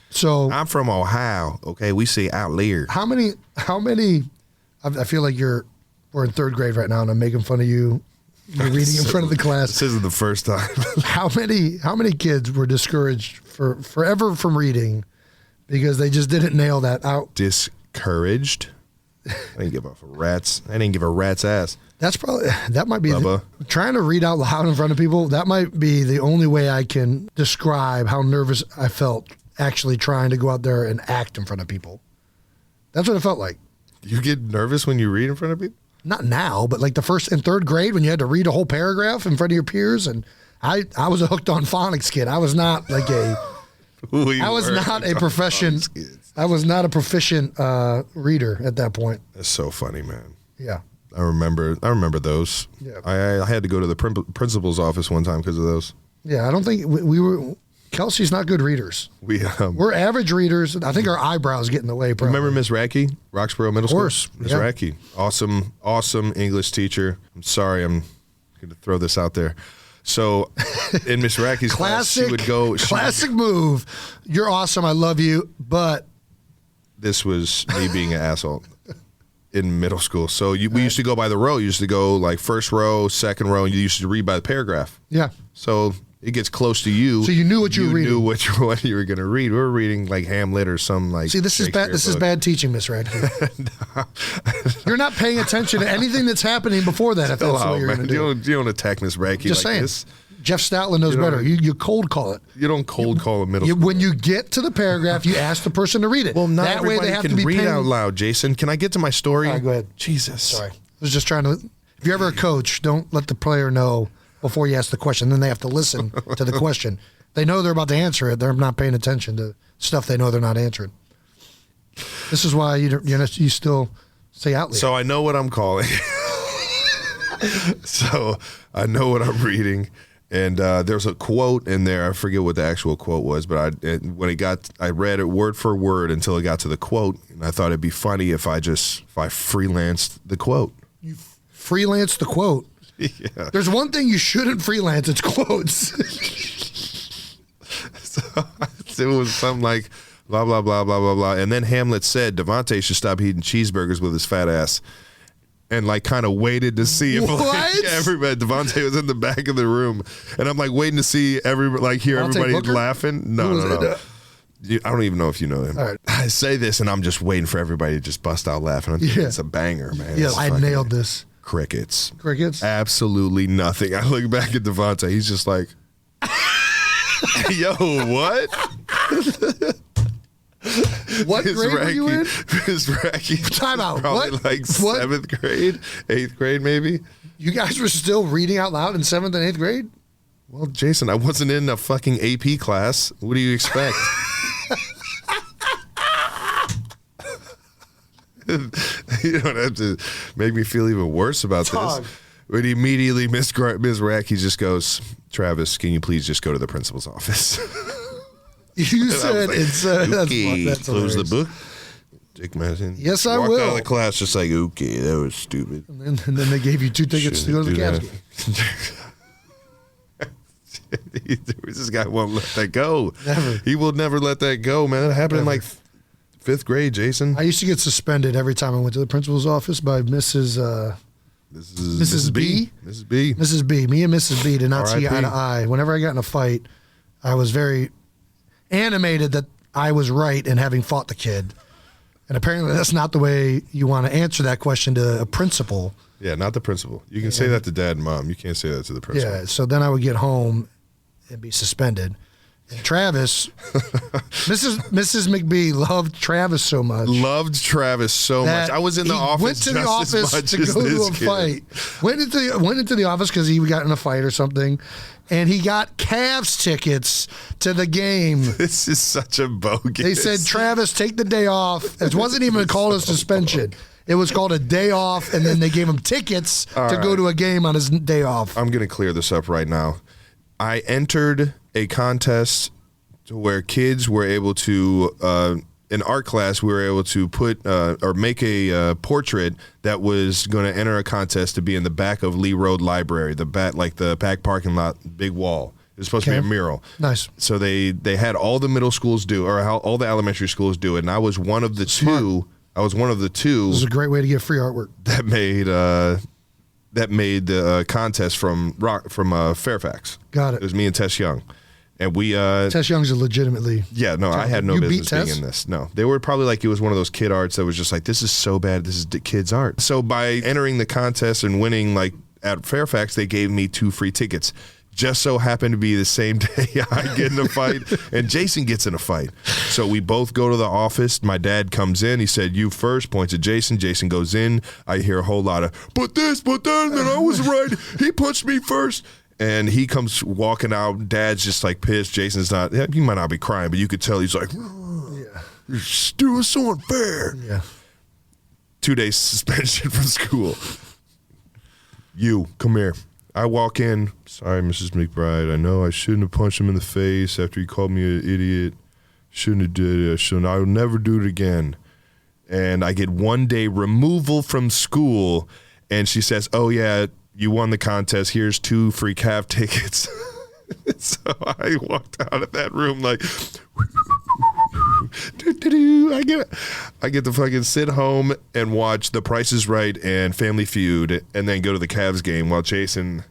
So I'm from Ohio. Okay, we say outlier. How many I feel like we're in 3rd grade right now and I'm making fun of you. You're reading in front of the class. This isn't the first time. How many kids were discouraged forever from reading because they just didn't nail that out? Discouraged? I didn't give a rat's ass. That might be Bubba. trying to read out loud in front of people. That might be the only way I can describe how nervous I felt actually trying to go out there and act in front of people. That's what it felt like. You get nervous when you read in front of people? Not now, but like the first and third grade when you had to read a whole paragraph in front of your peers. And I was a hooked on phonics kid. I was not like I was not a proficient reader at that point. That's so funny, man. Yeah. I remember those. Yeah. I had to go to the principal's office one time because of those. Yeah, I don't think we were. Kelsey's not good readers. We're average readers. I think our eyebrows get in the way. Probably. Remember Miss Racky, Roxborough Middle School? Of course. Miss Racky. Awesome English teacher. I'm sorry, I'm going to throw this out there. So in Miss Racky's class, she would go. Classic move. You're awesome. I love you. But this was me being an asshole in middle school. So we used to go by the row. You used to go like first row, second row, and you used to read by the paragraph. Yeah. So it gets close to you. So you knew what you were reading. You knew what you were going to read. We were reading like Hamlet or some like. See, this is bad. This is bad teaching, Miss Radke. You're not paying attention to anything that's happening before that. If that's what you're going to do. You don't attack Miss Radke. Just like saying. This. Jeff Stoutland knows better. You cold call it. You don't cold call a middle school. When you get to the paragraph, you ask the person to read it. Well, not that way everybody they have can to be read paying. out loud. Jason, can I get to my story? All right, go ahead. Jesus. Sorry, I was just trying to. If you're ever a coach, don't let the player know before you ask the question. Then they have to listen to the question. They know they're about to answer it. They're not paying attention to stuff they know they're not answering. This is why you still say out loud. So I know what I'm calling. So I know what I'm reading. And there's a quote in there. I forget what the actual quote was, but I read it word for word until it got to the quote, and I thought it'd be funny if I freelanced the quote. You freelance the quote. Yeah. There's one thing you shouldn't freelance. It's quotes. So it was something like blah blah blah blah blah blah, and then Hamlet said Devontae should stop eating cheeseburgers with his fat ass. And like kind of waited to see if everybody. Devontae was in the back of the room, and I'm like waiting to see everybody Booker? laughing. No. I don't even know if you know him. All right. I say this, and I'm just waiting for everybody to just bust out laughing. It's a banger, man. Yeah, I nailed this. Crickets. Absolutely nothing. I look back at Devontae. He's just like, yo, what? What grade were you in? Miss Racky. Time out. Probably What? like 7th grade, 8th grade maybe. You guys were still reading out loud in 7th and 8th grade? Well, Jason, I wasn't in a fucking AP class. What do you expect? You don't have to make me feel even worse about this. But immediately Miss Racky just goes, Travis, can you please just go to the principal's office? You said like, it's okay, that's close hilarious. the book. Take medicine. Yes, I Walked will. out of the class just like, okay, that was stupid. And then they gave you 2 tickets to go to the Cavs game. This guy won't let that go. Never. He will never let that go, man. That happened in like 5th grade, Jason. I used to get suspended every time I went to the principal's office by Mrs. B. Mrs. B. Mrs. B. Me and Mrs. B did not see eye to R.I.P. eye. Whenever I got in a fight, I was very animated that I was right in having fought the kid. And apparently that's not the way you want to answer that question to a principal. Yeah, not the principal. You can say that to dad and mom. You can't say that to the principal. Yeah, so then I would get home and be suspended. And Travis, Mrs. McBee loved Travis so much. Loved Travis so much. I was in the office went to the just office as much to as go to this a kid. fight. Went into the office because he got in a fight or something, and he got Cavs tickets to the game. This is such a bogus. They said, Travis, take the day off. It wasn't even called a suspension. It was called a day off, and then they gave him tickets to go to a game on his day off. I'm going to clear this up right now. I entered a contest to where kids were able to, in art class, we were able to put or make a portrait that was going to enter a contest to be in the back of Lee Road Library, the back parking lot, big wall. It was supposed to be a mural. Nice. So they had all the middle schools do, or all the elementary schools do it, and I was one of the two. I was one of the two. This is a great way to get free artwork. That made the contest from Fairfax. Got it. It was me and Tess Young. And we Tess Young's are legitimately. Yeah, no, I had no You beat business being Tess? in this. No, they were probably like, it was one of those kid arts that was just like, this is so bad. This is kids art. So by entering the contest and winning, like at Fairfax, they gave me 2 free tickets. Just so happened to be the same day I get in a fight and Jason gets in a fight. So we both go to the office. My dad comes in. He said, you first, points at Jason. Jason goes in. I hear a whole lot of, but this, but that, and then I was right. He punched me first. And he comes walking out. Dad's just like pissed. Jason's not, he might not be crying, but you could tell he's like, you're doing so unfair. Yeah. 2 days suspension from school. You, come here. I walk in. Sorry, Mrs. McBride. I know I shouldn't have punched him in the face after he called me an idiot. Shouldn't have did it. I will never do it again. And I get 1 day removal from school. And she says, oh, yeah, you won the contest. Here's 2 free calf tickets. So I walked out of that room like, I get to fucking sit home and watch The Price is Right and Family Feud and then go to the Cavs game while Jason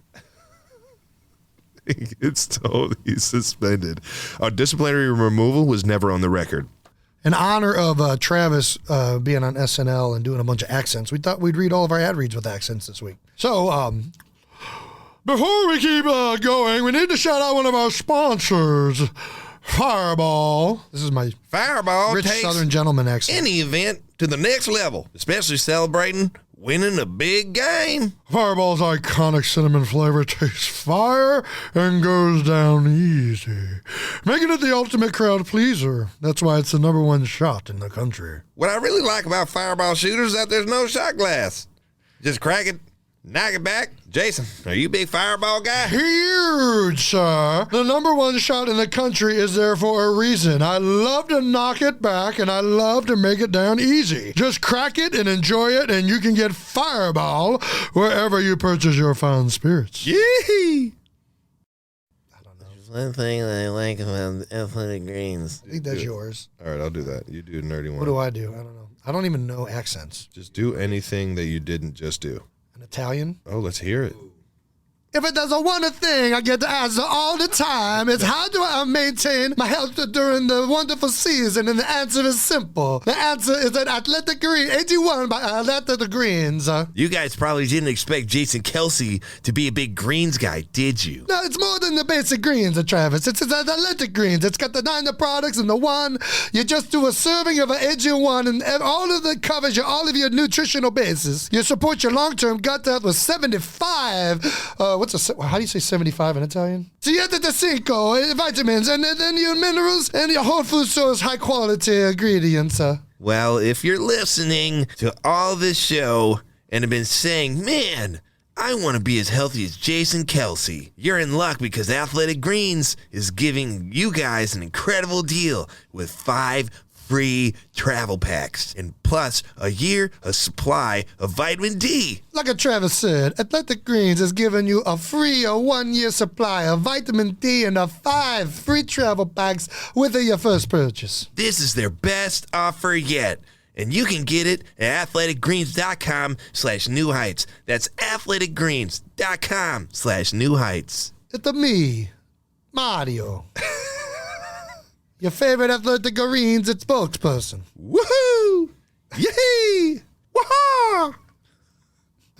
gets told he's suspended. Our disciplinary removal was never on the record. In honor of Travis being on SNL and doing a bunch of accents, we thought we'd read all of our ad reads with accents this week. So, before we keep going, we need to shout out one of our sponsors, Fireball. This is my Fireball rich takes Southern gentleman accent. any event to the next level, especially celebrating winning a big game. Fireball's iconic cinnamon flavor tastes fire and goes down easy, making it the ultimate crowd pleaser. That's why it's the #1 shot in the country. What I really like about Fireball shooters is that there's no shot glass. Just crack it, knock it back. Jason, are you a big Fireball guy? Huge, sir. The #1 shot in the country is there for a reason. I love to knock it back, and I love to make it down easy. Just crack it and enjoy it, and you can get Fireball wherever you purchase your fine spirits. Yee! One thing that I like about athletic greens. I think that's yours. All right, I'll do that. You do a nerdy one. What do I do? I don't know. I don't even know accents. Just do anything that you didn't just do. An Italian? Oh, let's hear it. If it does a one thing I get to answer all the time, it's how do I maintain my health during the wonderful season? And the answer is simple. The answer is an Athletic Green, 81 by Athletic Greens. You guys probably didn't expect Jason Kelsey to be a big greens guy, did you? No, it's more than the basic greens, Travis. It's the Athletic Greens. It's got the 9 products and the one. You just do a serving of an AG1 and all of it covers all of your nutritional bases. You support your long-term gut health with 75, how do you say 75 in Italian? Siete de cinco vitamins and then your minerals and your whole food source high quality ingredients. Well, if you're listening to all this show and have been saying, man, I want to be as healthy as Jason Kelsey, you're in luck because Athletic Greens is giving you guys an incredible deal with 5 free travel packs and plus a year of supply of vitamin D. Like Travis said, Athletic Greens is giving you a free 1-year supply of vitamin D and 5 free travel packs with your first purchase. This is their best offer yet. And you can get it at athleticgreens.com/new heights. That's athleticgreens.com/new heights. It's me, Mario. Your favorite Athletic Greens spokesperson. Woohoo! Yay! Wah!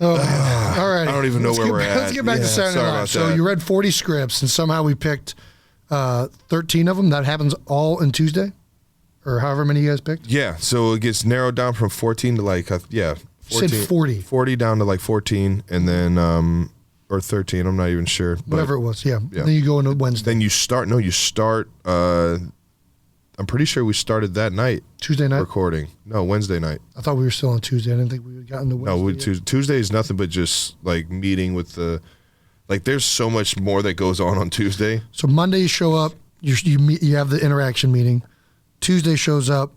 All right. I don't even know where we're at. Let's get back to Saturday sorry Night about Live. So that. you read 40 scripts, and somehow we picked 13 of them. That happens all in Tuesday? Or however many you guys picked? Yeah, so it gets narrowed down from 14 to like, 14. Said 40. 40 down to like 14, and then, or 13, I'm not even sure. But Whatever it was, yeah. Yeah. Then you go into Wednesday. Then you start, I'm pretty sure we started that night. Tuesday night? Recording. No, Wednesday night. I thought we were still on Tuesday. I didn't think we had gotten to Wednesday. No, Tuesday is nothing but just like meeting with the, like there's so much more that goes on Tuesday. So Monday you show up, you meet, you have the interaction meeting. Tuesday shows up.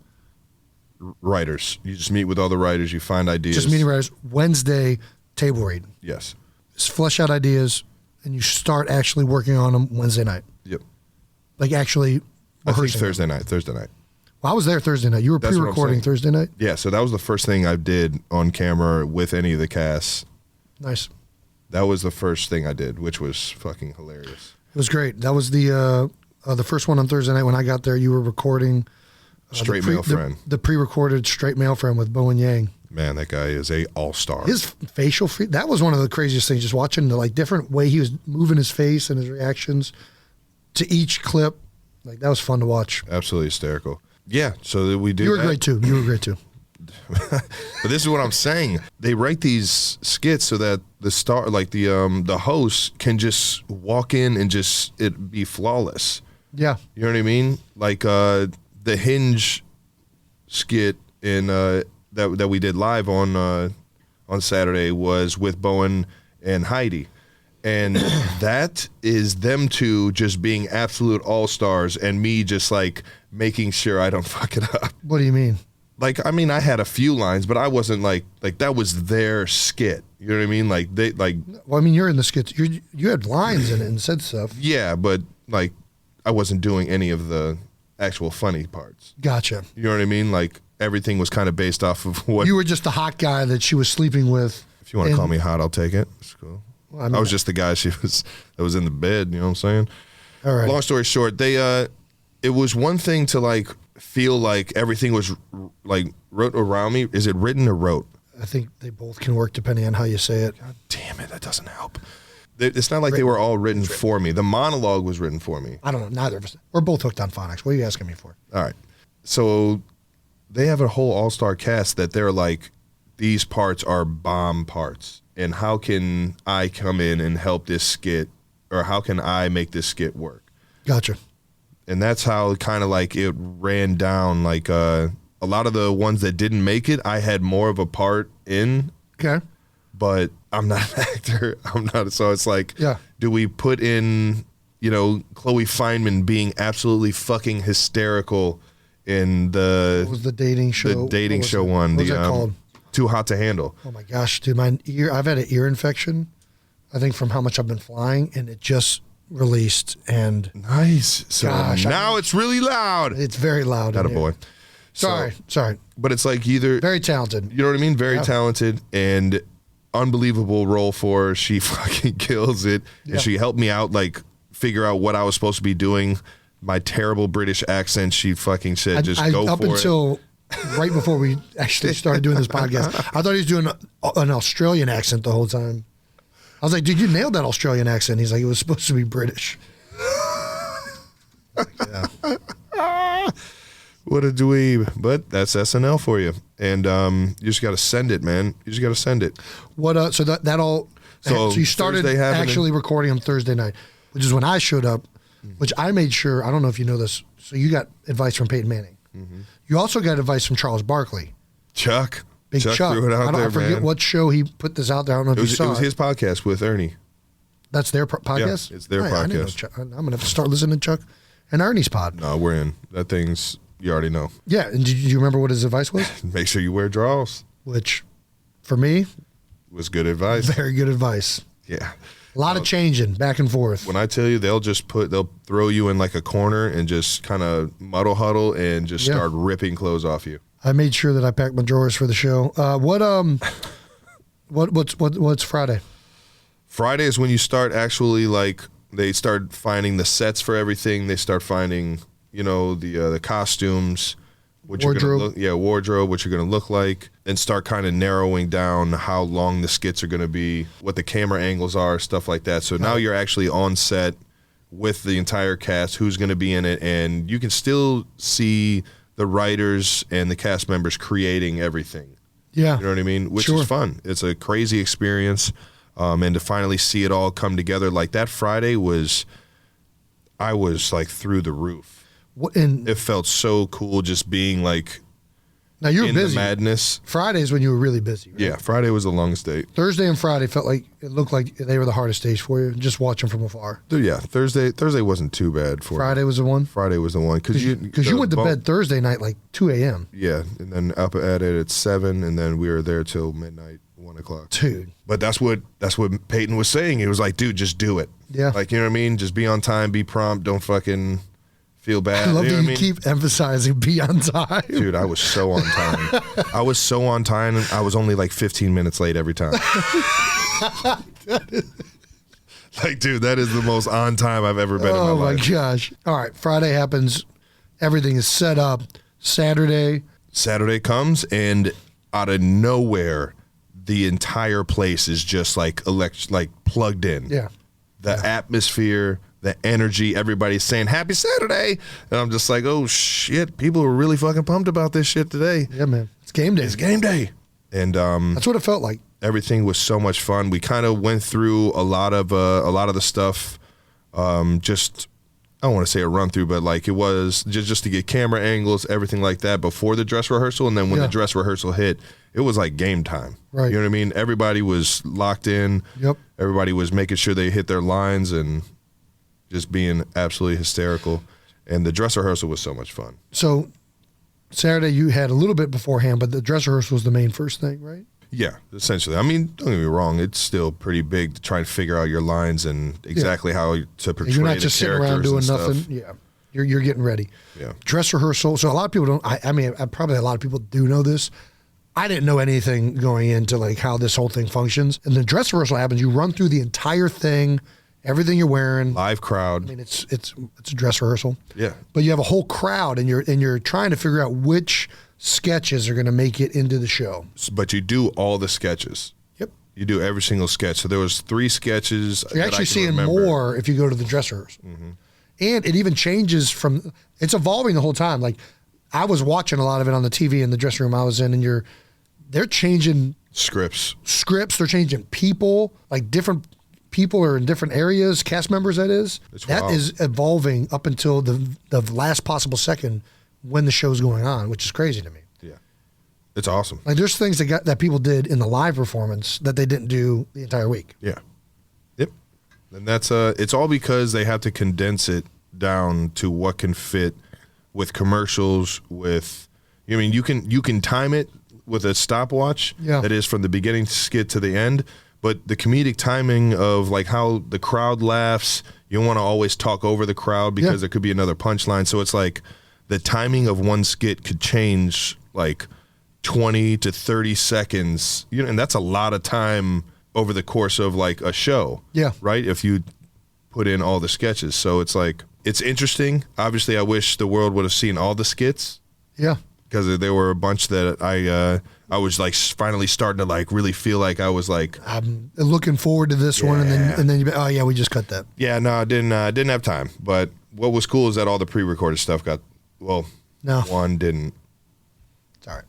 Writers. You just meet with all the writers. You find ideas. Just meeting writers. Wednesday, table read. Yes. Just flesh out ideas, and you start actually working on them Wednesday night. Yep. Like actually I think rehearsing. Thursday night. Well, I was there Thursday night. You were That's what I'm pre-recording saying. Thursday night? Yeah, so that was the first thing I did on camera with any of the cast. Nice. That was the first thing I did, which was fucking hilarious. It was great. That was the The first one on Thursday night when I got there, you were recording Straight Male Friend. The pre-recorded Straight Male Friend with Bowen Yang. Man, that guy is a all-star. His facial that was one of the craziest things, just watching the like different way he was moving his face and his reactions to each clip. Like that was fun to watch. Absolutely hysterical. Yeah, so we do. You were great too. But this is what I'm saying. They write these skits so that the star, like the host, can just walk in and just it be flawless. Yeah. You know what I mean? Like the Hinge skit in that we did live on Saturday was with Bowen and Heidi. And that is them two just being absolute all-stars and me just like making sure I don't fuck it up. What do you mean? Like, I mean, I had a few lines, but I wasn't like that was their skit. You know what I mean? Like they like. Well, I mean, you're in the skits. You had lines in it and said stuff. Yeah, but like I wasn't doing any of the actual funny parts. Gotcha. You know what I mean? Like everything was kind of based off of what you were just the hot guy that she was sleeping with. If you want to call me hot, I'll take it. It's cool. Well, I was just the guy that was in the bed. You know what I'm saying? All right. Long story short, it was one thing to like feel like everything was like wrote around me. Is it written or wrote? I think they both can work depending on how you say it. God damn it, that doesn't help. It's not like they were all written for me. The monologue was written for me. I don't know. Neither of us. We're both hooked on phonics. What are you asking me for? All right. So they have a whole all-star cast that they're like, these parts are bomb parts. And how can I come in and help this skit, or how can I make this skit work? Gotcha. And that's how kind of like it ran down. Like a lot of the ones that didn't make it, I had more of a part in. Okay. But I'm not an actor. I'm not. So it's like, yeah. Do we put in, Chloe Fineman being absolutely fucking hysterical in the. What was the dating show? The dating show one. What was that called? Too Hot to Handle. Oh my gosh, dude, I've had an ear infection, I think from how much I've been flying, and it just released. And nice. So gosh, now it's really loud. It's very loud. Attaboy. Sorry. But it's like either very talented. You know what I mean? Very talented and unbelievable role for her. She fucking kills it. Yeah. And she helped me out, like figure out what I was supposed to be doing. My terrible British accent, she fucking said, go for it. Up until right before we actually started doing this podcast, I thought he was doing an Australian accent the whole time. I was like, dude, you nailed that Australian accent. He's like, it was supposed to be British. Yeah. What a dweeb. But that's SNL for you. And you just got to send it, man. You just got to send it. What? So that all. So you started actually recording on Thursday night, which is when I showed up, which I made sure. I don't know if you know this. So you got advice from Peyton Manning. Mm-hmm. You also got advice from Charles Barkley. Chuck. Big Chuck. Threw it out I forget man. what show he put this out there. I don't know if you saw it. It was his podcast with Ernie. That's their podcast? Yeah, it's their podcast. I'm going to have to start listening to Chuck and Ernie's pod. No, we're in. That thing's, you already know. Yeah, and do you remember what his advice was? Make sure you wear draws. Which, for me, was good advice. Very good advice. Yeah. A lot of changing back and forth. When I tell you, they'll throw you in like a corner and just kind of muddle huddle and just start ripping clothes off you. I made sure that I packed my drawers for the show. What's Friday? Friday is when you start actually they start finding the sets for everything. They start finding, the costumes, what wardrobe. Wardrobe, what you're gonna look like, and start kind of narrowing down how long the skits are gonna be, what the camera angles are, stuff like that. So now you're actually on set with the entire cast, who's gonna be in it, and you can still see the writers and the cast members creating everything. Yeah. You know what I mean? Which is fun. It's a crazy experience. And to finally see it all come together, like that Friday I was like through the roof. It felt so cool just being like now you were in busy. The madness. Fridays when you were really busy. Right? Yeah, Friday was the longest day. Thursday and Friday it looked like they were the hardest days for you, just watching from afar. Yeah, Thursday wasn't too bad for Friday was the one? Friday was the one. Because you went to bed Thursday night like 2 a.m. Yeah, and then up at it at 7, and then we were there till midnight, 1 o'clock. Dude. But that's what Peyton was saying. He was like, dude, just do it. Yeah. Like, you know what I mean? Just be on time, be prompt, don't fucking feel bad. I love that you keep emphasizing be on time. Dude, I was so on time. I was so on time, and I was only like 15 minutes late every time. Like, dude, that is the most on time I've ever been in my life. Oh, my gosh. All right, Friday happens. Everything is set up. Saturday Comes, and out of nowhere, the entire place is just like plugged in. Yeah. The atmosphere, the energy, everybody's saying happy Saturday. And I'm just like, oh shit, people are really fucking pumped about this shit today. Yeah, man. It's game day. It's game day. And that's what it felt like. everything was so much fun. We kind of went through a lot of the stuff, just I don't want to say a run through, but like it was just to get camera angles, everything like that before the dress rehearsal, and then when the dress rehearsal hit, it was like game time. Right. You know what I mean? Everybody was locked in. Yep. Everybody was making sure they hit their lines and just being absolutely hysterical. And the dress rehearsal was so much fun. So Saturday you had a little bit beforehand, but the dress rehearsal was the main first thing, right? Yeah, essentially. I mean, don't get me wrong. It's still pretty big to try and figure out your lines and exactly how to portray You're not just the sitting around characters doing and nothing. stuff. Yeah, you're getting ready. Yeah. Dress rehearsal. So a lot of people don't. I mean, probably a lot of people do know this. I didn't know anything going into like how this whole thing functions. And the dress rehearsal happens. You run through the entire thing, everything you're wearing. Live crowd. I mean, it's a dress rehearsal. Yeah. But you have a whole crowd, and you're trying to figure out which sketches are going to make it into the show. But you do all the sketches. Yep. You do every single sketch. So there was 3 sketches. You're actually seeing more if you go to the dress rehearsal. Mm-hmm. And it even changes from, it's evolving the whole time. Like I was watching a lot of it on the TV in the dressing room I was in, and they're changing scripts. They're changing people, like different people are in different areas, cast members that is. That is evolving up until the last possible second when the show's going on, which is crazy to me. Yeah. It's awesome. Like there's things that people did in the live performance that they didn't do the entire week. Yeah. Yep. And that's it's all because they have to condense it down to what can fit with commercials, with I mean you can time it with a stopwatch that is from the beginning skit to the end, but the comedic timing of like how the crowd laughs, you don't want to always talk over the crowd because there could be another punchline. So it's like the timing of one skit could change like 20 to 30 seconds, and that's a lot of time over the course of like a show. Yeah. Right? If you put in all the sketches. So it's like, it's interesting. Obviously, I wish the world would have seen all the skits. Yeah. Because there were a bunch that I was like finally starting to like really feel like I was like, I'm looking forward to this one, and then you we just cut that. Yeah, no, I didn't have time. But what was cool is that all the pre-recorded stuff got one didn't. It's all right.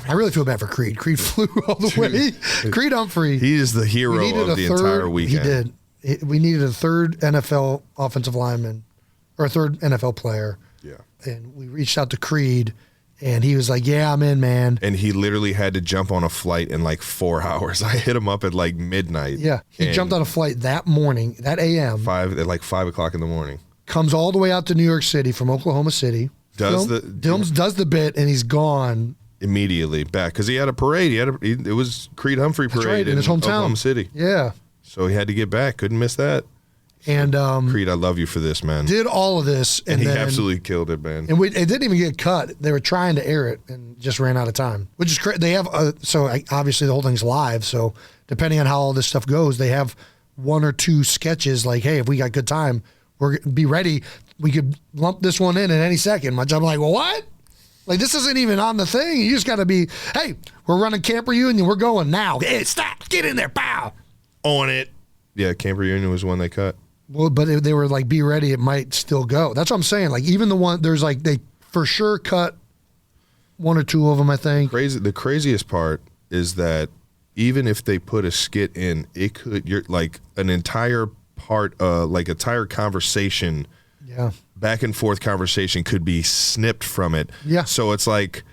I really feel bad for Creed. Creed flew all the way. Creed Humphrey. He is the hero of the entire weekend. He did. We needed a third NFL offensive lineman or a third NFL player. Yeah. And we reached out to Creed. And he was like, yeah, I'm in, man. And he literally had to jump on a flight in like 4 hours. I hit him up at like midnight. Yeah. He jumped on a flight that morning, that AM. At like 5 o'clock in the morning. Comes all the way out to New York City from Oklahoma City. Does the bit, and he's gone. Immediately back. Because he had a parade. It was Creed Humphrey parade in his hometown. Oklahoma City. Yeah. So he had to get back. Couldn't miss that. And Creed, I love you for this, man. Did all of this, and he then, absolutely killed it, man. And it didn't even get cut. They were trying to air it and just ran out of time, which is crazy. They have obviously the whole thing's live. So depending on how all this stuff goes, they have 1 or 2 sketches. Like, hey, if we got good time, we're be ready. We could lump this one in at any second. Which I'm like, well, what? Like this isn't even on the thing. You just got to be. Hey, we're running Camp Reunion. We're going now. Hey, stop! Get in there, pow! On it. Yeah, Camp Reunion was one they cut. Well, but they were like, be ready, it might still go. That's what I'm saying. Like, even the one, there's like, they for sure cut 1 or 2 of them, I think. The craziest part is that even if they put a skit in, you're like an entire part, like entire conversation, back and forth conversation could be snipped from it. Yeah. So it's like,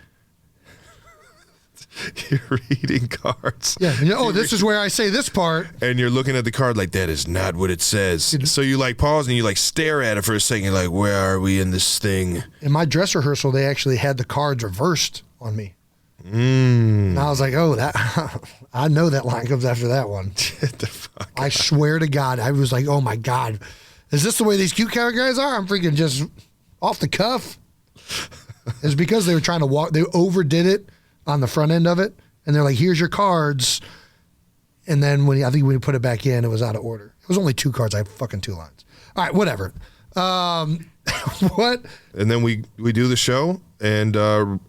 you're reading cards. Yeah. This is where I say this part. And you're looking at the card like, that is not what it says. So you like pause and you like stare at it for a second. You're like, where are we in this thing? In my dress rehearsal, they actually had the cards reversed on me. And I was like, I know that line comes after that one. Get the fuck I swear to God. I was like, oh my God. Is this the way these cute character guys are? I'm freaking just off the cuff. It's because they were trying to they overdid it on the front end of it, and they're like, here's your cards, And then when we put it back in, it was out of order. It was only 2 cards. I have fucking 2 lines. All right, whatever. What? And then we do the show, and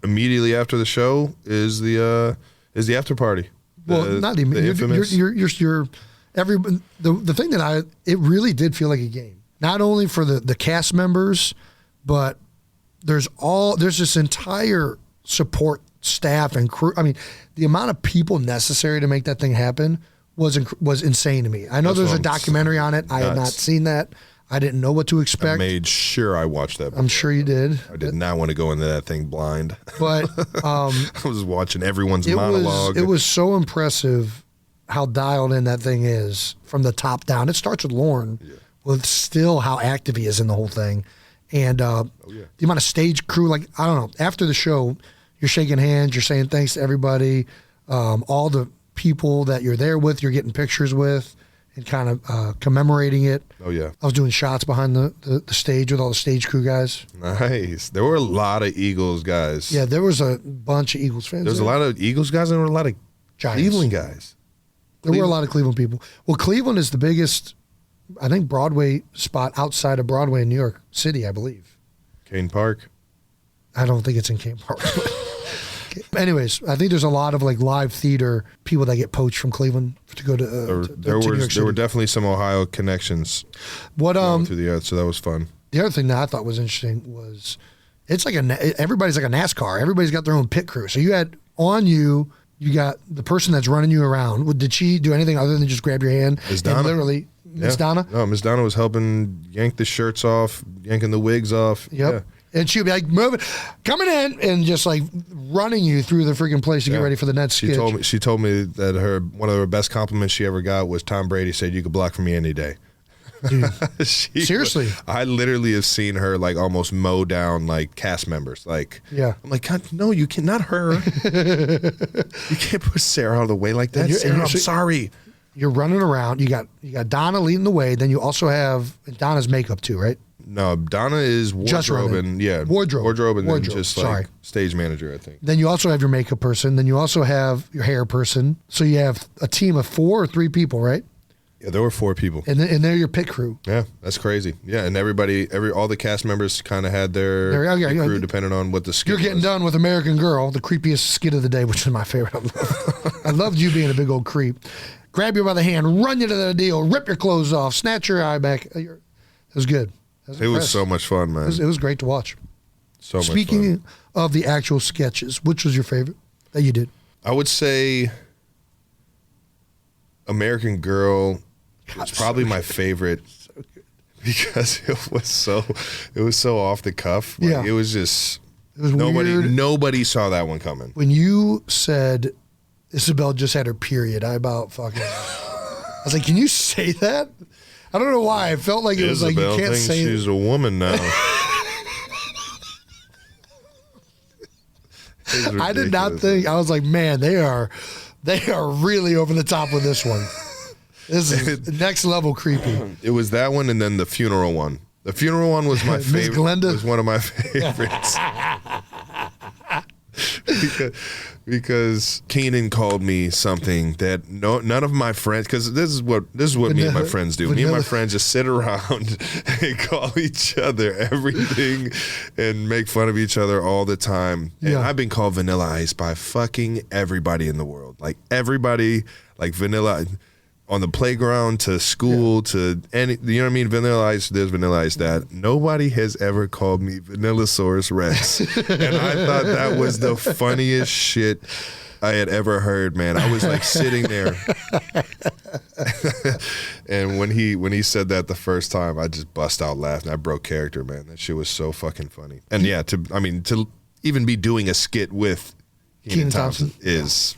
immediately after the show is the after party. Well, not even. The infamous. You're the thing that it really did feel like a game. Not only for the cast members, but there's this entire support staff and crew. I mean, the amount of people necessary to make that thing happen was insane to me. I know there's a documentary on it. I had not seen that. I didn't know what to expect. I made sure I watched that. I'm sure you did. I did not want to go into that thing blind. But I was watching everyone's monologue. It was so impressive how dialed in that thing is from the top down. It starts with Lorne, with still how active he is in the whole thing. And the amount of stage crew, like, I don't know, after the show, you're shaking hands, you're saying thanks to everybody, all the people that you're there with, you're getting pictures with, and kind of commemorating it. Oh, yeah. I was doing shots behind the stage with all the stage crew guys. Nice. There were a lot of Eagles guys. Yeah, there was a bunch of Eagles fans. There was a lot of Eagles guys and there were a lot of Giants. Cleveland guys. There were a lot of Cleveland people. Well, Cleveland is the biggest, I think, Broadway spot outside of Broadway in New York City, I believe. Kane Park. I don't think it's in Kane Park. Anyways, I think there's a lot of like live theater people that get poached from Cleveland to go to New York City. There were definitely some Ohio connections. What through the earth, so that was fun. The other thing that I thought was interesting was it's like everybody's like a NASCAR. Everybody's got their own pit crew. So you had on you got the person that's running you around. Did she do anything other than just grab your hand? Miss Donna. Literally, Miss Donna? No, Miss Donna was helping yank the shirts off, yanking the wigs off. Yep. Yeah. And she'd be like, moving, coming in, and just like running you through the freaking place to get ready for the next sketch. She told me that one of her best compliments she ever got was Tom Brady said, "You could block for me any day." Dude, seriously. I literally have seen her like almost mow down like cast members. Like, yeah. I'm like, God, no, you cannot her. You can't put Sarah out of the way like that. Sarah, I'm sorry. You're running around. You got Donna leading the way. Then you also have Donna's makeup too, right? No, Donna is wardrobe and wardrobe and then just like stage manager, I think. Then you also have your makeup person. Then you also have your hair person. So you have a team of 4 or 3 people, right? Yeah, there were 4 people. And they're your pit crew. Yeah, that's crazy. Yeah, and all the cast members kind of had their crew depending on what the skit was. You're getting done with American Girl, the creepiest skit of the day, which is my favorite. I loved you being a big old creep. Grab you by the hand, run you to the deal, rip your clothes off, snatch your eye back. It was good. It was so much fun, man. It was great to watch. So much fun. Speaking of the actual sketches, which was your favorite that you did? I would say American Girl was probably my favorite because it was so off the cuff. Like, it was just nobody saw that one coming. When you said Isabel just had her period, I about fucking I was like, can you say that? I don't know why. I felt like it was like, you can't say she's a woman now. I did not think. I was like, man, they are really over the top with this one. This is next level creepy. It was that one, and then the funeral one. The funeral one was my favorite. Miss Glenda was one of my favorites. because Keenan called me something that none of my friends, because this is what me and my friends do. Me and my friends just sit around and call each other everything and make fun of each other all the time. And I've been called Vanilla Ice by fucking everybody in the world. Like everybody, like Vanilla on the playground to school to any, you know what I mean? Vanilla Ice, there's Vanilla Ice that. Nobody has ever called me Vanillasaurus Rex. And I thought that was the funniest shit I had ever heard, man. I was like sitting there. And when he said that the first time, I just bust out laughing. I broke character, man. That shit was so fucking funny. And yeah, to even be doing a skit with Kenan Thompson is,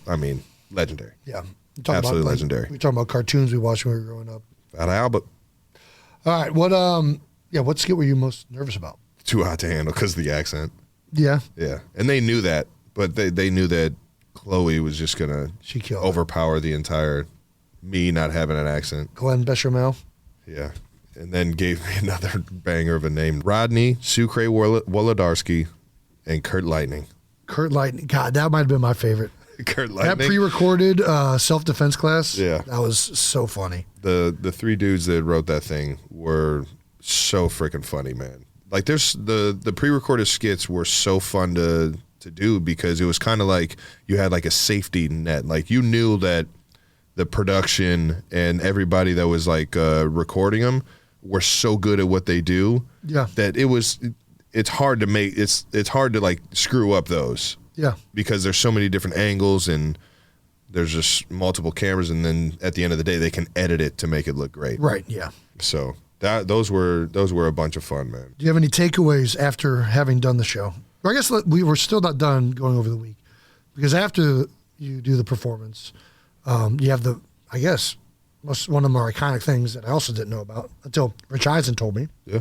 legendary. Yeah. Absolutely legendary. We're talking about cartoons we watched when we were growing up. Fat Albert. All right. What skit were you most nervous about? Too Hot to Handle because of the accent. Yeah. Yeah. And they knew that, but they knew that Chloe was just going to overpower the entire me not having an accent. Glenn Bechamel. Yeah. And then gave me another banger of a name. Rodney, Sucre Wolodarski, and Kurt Lightning. Kurt Lightning. God, that might have been my favorite. Kurt That Lightning. pre-recorded self-defense class, Yeah. that was so funny. The three dudes that wrote that thing were so freaking funny, man. Like there's the pre-recorded skits were so fun to do because it was kind of like you had like a safety net. Like you knew that the production and everybody that was like recording them were so good at what they do. Yeah. That it's hard to make it's hard to like screw up those. Yeah. Because there's so many different angles and there's just multiple cameras, and then at the end of the day they can edit it to make it look great. Right, yeah. So those were a bunch of fun, man. Do you have any takeaways after having done the show? Or I guess we were still not done going over the week. Because after you do the performance, you have one of the more iconic things that I also didn't know about until Rich Eisen told me. Yeah.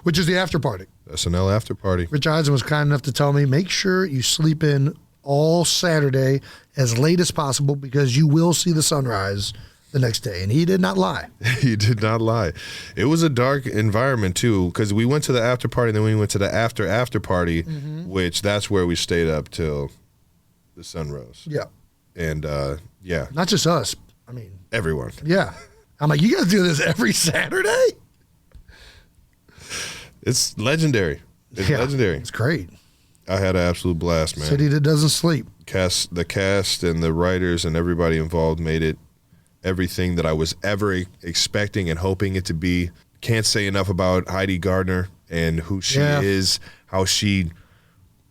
Which is the after party. SNL after party. Rich Eisen was kind enough to tell me, make sure you sleep in all Saturday as late as possible because you will see the sunrise the next day. And he did not lie. He did not lie. It was a dark environment too, because we went to the after party, and then we went to the after party, which that's where we stayed up till the sun rose. Yeah. And yeah, Not just us. I mean, everyone. yeah. I'm like, you guys do this every Saturday? It's legendary. It's Yeah, legendary. It's great. I had an absolute blast, man. City that doesn't sleep. The cast and the writers and everybody involved made it everything that I was ever expecting and hoping it to be. Can't say enough about Heidi Gardner and who she is, how she,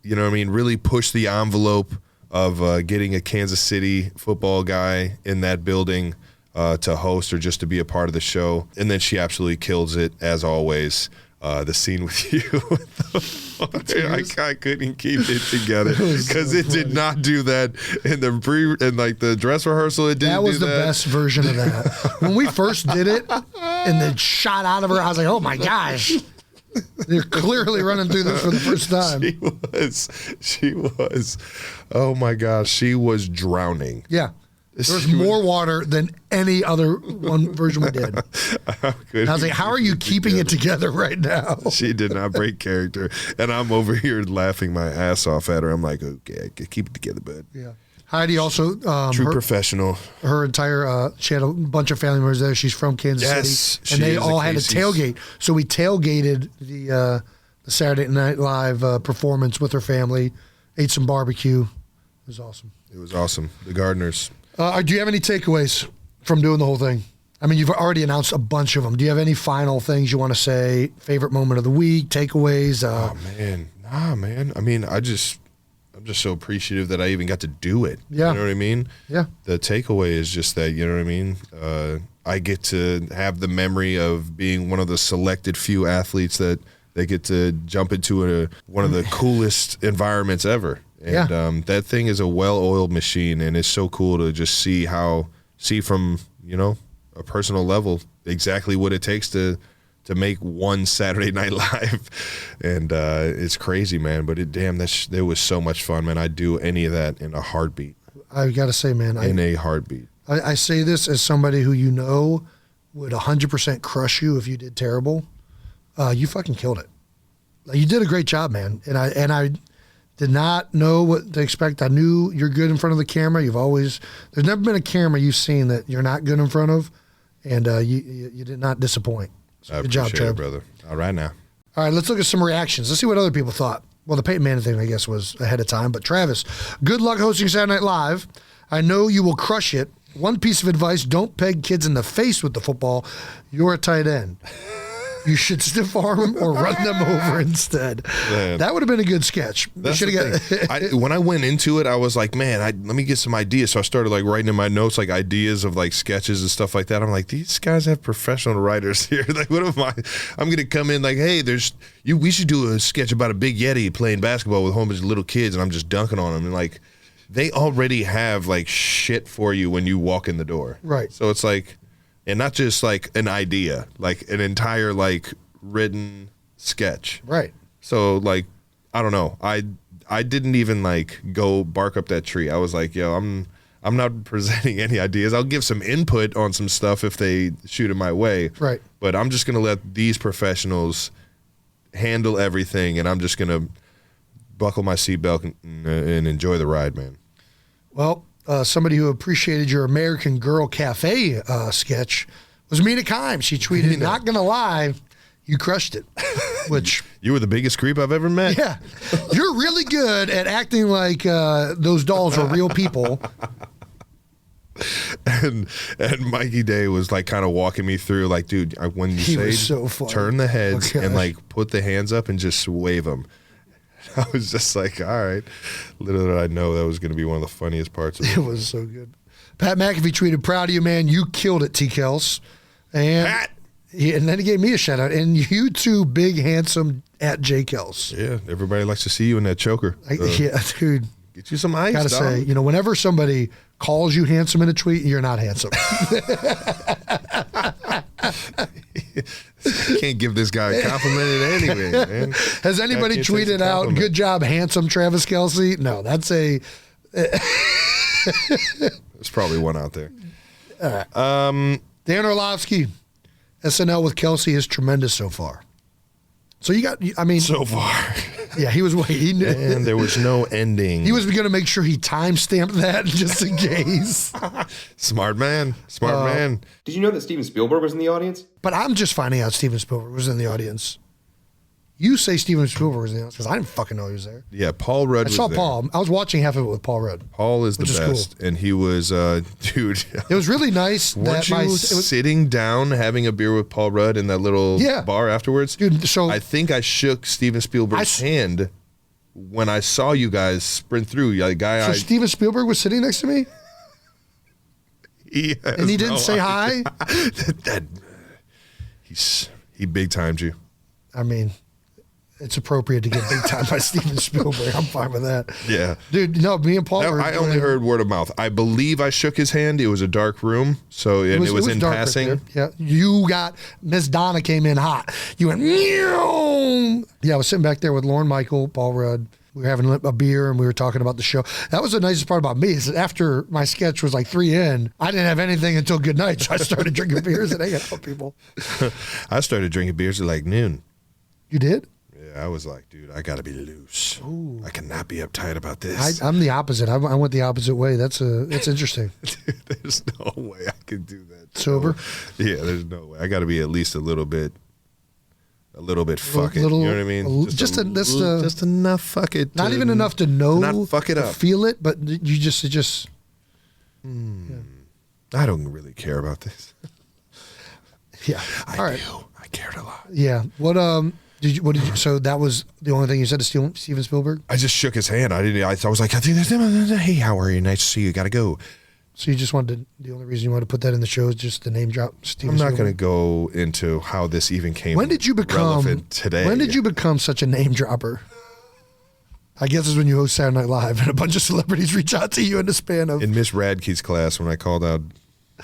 you know what I mean, really pushed the envelope of getting a Kansas City football guy in that building to host or just to be a part of the show. And then she absolutely kills it, as always. The scene with you, I couldn't keep it together because it did not do that in the dress rehearsal. It didn't. That was do the that. best version of that. When we first did it, and the shot out of her, I was like, "Oh my gosh, they're clearly running through this for the first time." She was. Oh my gosh, she was drowning. Yeah. There's more water than any other one version we did. I was like, how are you keeping it together right now? She did not break character. And I'm over here laughing my ass off at her. I'm like, okay, keep it together, bud. Yeah. Heidi also, True professional. Her entire, she had a bunch of family members there. She's from Kansas City. And they all had a tailgate. So we tailgated the Saturday Night Live performance with her family, ate some barbecue. It was awesome. It was awesome. The Gardners. Do you have any takeaways from doing the whole thing? I mean, you've already announced a bunch of them. Do you have any final things you want to say? Favorite moment of the week, takeaways? Oh man, nah, man. I mean, I'm just so appreciative that I even got to do it. Yeah. You know what I mean? Yeah. The takeaway is just that, you know what I mean? I get to have the memory of being one of the selected few athletes that they get to jump into one of the coolest environments ever. And that thing is a well-oiled machine, and it's so cool to just see from, you know, a personal level exactly what it takes to make one Saturday Night Live. And it's crazy, man. But it was so much fun, man. I'd do any of that in a heartbeat. I got to say, man. In a heartbeat. I say this as somebody who you know would 100% crush you if you did terrible. You fucking killed it. You did a great job, man. And I did not know what to expect. I knew you're good in front of the camera. There's never been a camera you've seen that you're not good in front of, and you did not disappoint. So good job, Trev. Brother. All right now. All right, let's look at some reactions. Let's see what other people thought. Well, the Peyton Manning thing, I guess, was ahead of time. But Travis, good luck hosting Saturday Night Live. I know you will crush it. One piece of advice, don't peg kids in the face with the football. You're a tight end. You should stiff arm them or run them over instead. Man. That would have been a good sketch. When I went into it, I was like, man, let me get some ideas. So I started like writing in my notes like ideas of like sketches and stuff like that. I'm like, these guys have professional writers here. Like, what am I? I'm gonna come in like, hey, we should do a sketch about a big Yeti playing basketball with a whole bunch of little kids, and I'm just dunking on them. And like, they already have like shit for you when you walk in the door. Right. So it's like. And not just like an idea, like an entire like written sketch. Right. So like, I don't know. I didn't even like go bark up that tree. I was like, yo, I'm not presenting any ideas. I'll give some input on some stuff if they shoot it my way. Right. But I'm just gonna let these professionals handle everything, and I'm just gonna buckle my seatbelt and enjoy the ride, man. Well, somebody who appreciated your American Girl Cafe sketch was Mina Kime. She tweeted, "Not gonna lie, you crushed it." Which You were the biggest creep I've ever met. yeah, you're really good at acting like those dolls are real people. And Mikey Day was like kind of walking me through, like, dude, when you He say was so funny. turn the heads Oh, and gosh. like put the hands up and just wave them. I was just like, all right. Little did I know that was going to be one of the funniest parts of it. It was so good. Pat McAfee tweeted, "Proud of you, man. You killed it, T. Kels." And Pat! And then he gave me a shout out. And you too, big, handsome at J. Kels. Yeah, everybody likes to see you in that choker. Yeah, dude. Get you some ice, Gotta dog. say, whenever somebody calls you handsome in a tweet, you're not handsome. Can't give this guy a compliment anyway, man. Has anybody That kid takes a tweeted out, compliment. "Good job, handsome Travis Kelce"? No, that's a. There's probably one out there. Dan Orlovsky, SNL with Kelce is tremendous so far. So you got, So far. yeah, he was waiting. And there was no ending. He was going to make sure he time-stamped that just in case. Smart man. Smart man. Did you know that Steven Spielberg was in the audience? But I'm just finding out Steven Spielberg was in the audience. You say Steven Spielberg was in the audience because I didn't fucking know he was there. Yeah, Paul Rudd I was saw there. Paul. I was watching half of it with Paul Rudd. Paul is the Which is best. And he was, dude. It was really nice. Weren't you sitting down having a beer with Paul Rudd in that little bar afterwards? Dude, so I think I shook Steven Spielberg's hand when I saw you guys sprint through. The guy So Steven Spielberg was sitting next to me? and he didn't say hi? He big timed you. I mean, it's appropriate to get big time by Steven Spielberg. I'm fine with that. Yeah. Dude, no, me and Paul were I only heard word of mouth. I believe I shook his hand. It was a dark room, so it was in dark right passing. there. Yeah, you got Miss Donna came in hot. You went, meow. Yeah, I was sitting back there with Lauren Michael, Paul Rudd. We were having a beer and we were talking about the show. That was the nicest part about me is that after my sketch was like 3 in, I didn't have anything until good night. So I started drinking beers and hanging out with people. I started drinking beers at like noon. You did? Yeah, I was like, dude, I got to be loose. I cannot be uptight about this. I'm the opposite. I went the opposite way. That's interesting. Dude, there's no way I could do that. Sober? Yeah, there's no way. I got to be at least a little bit fuck it. You know what I mean? Just enough fuck it. Not even enough to know, not fuck it to up. feel it, but you just I don't really care about this. yeah. All right. I cared a lot. Yeah. What did you? So that was the only thing you said to Steven Spielberg. I just shook his hand. I was like, hey, how are you? Nice to see you. Got to go. So you just wanted the only reason you wanted to put that in the show is just the name drop Steven I'm not going to Spielberg? go into how this even came. When did you become relevant today? When did you become such a name dropper? I guess it's when you host Saturday Night Live and a bunch of celebrities reach out to you in the span of. In Miss Radke's class, when I called out,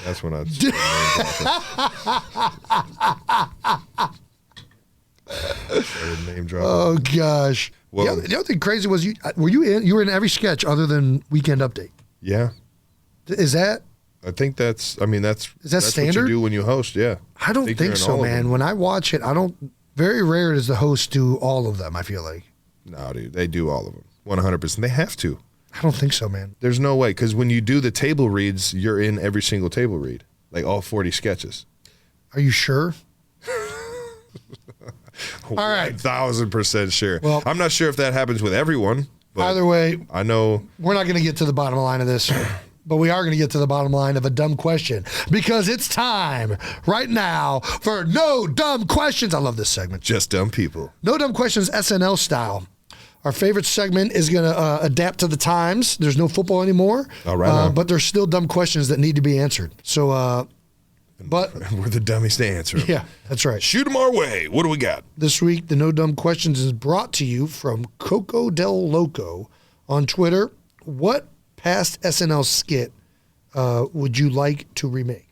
that's when I. Started name dropping. Oh gosh. Well- the other thing crazy was you were in every sketch other than Weekend Update. Yeah, Is that? I think that's. I mean, that's that what standard? you do when you host. Yeah, I don't you're think in so, all of man. them. When I watch it, I don't. Very rare does the host do all of them. I feel like. No, dude, they do all of them. 100%. They have to. I don't think so, man. There's no way, because when you do the table reads, you're in every single table read, like all 40 sketches. Are you sure? All right. 1,000% sure. Well- I'm not sure if that happens with everyone. But Either way, I know. we're not going to get to the bottom line of this, but we are going to get to the bottom line of a dumb question because it's time right now for No Dumb Questions. I love this segment. Just dumb people. No Dumb Questions SNL style. Our favorite segment is going to adapt to the times. There's no football anymore. All right. But there's still dumb questions that need to be answered. So, but We're the dummies to answer 'em. yeah, that's right. Shoot them our way. What do we got? This week, the No Dumb Questions is brought to you from Coco Del Loco on Twitter. What past SNL skit would you like to remake?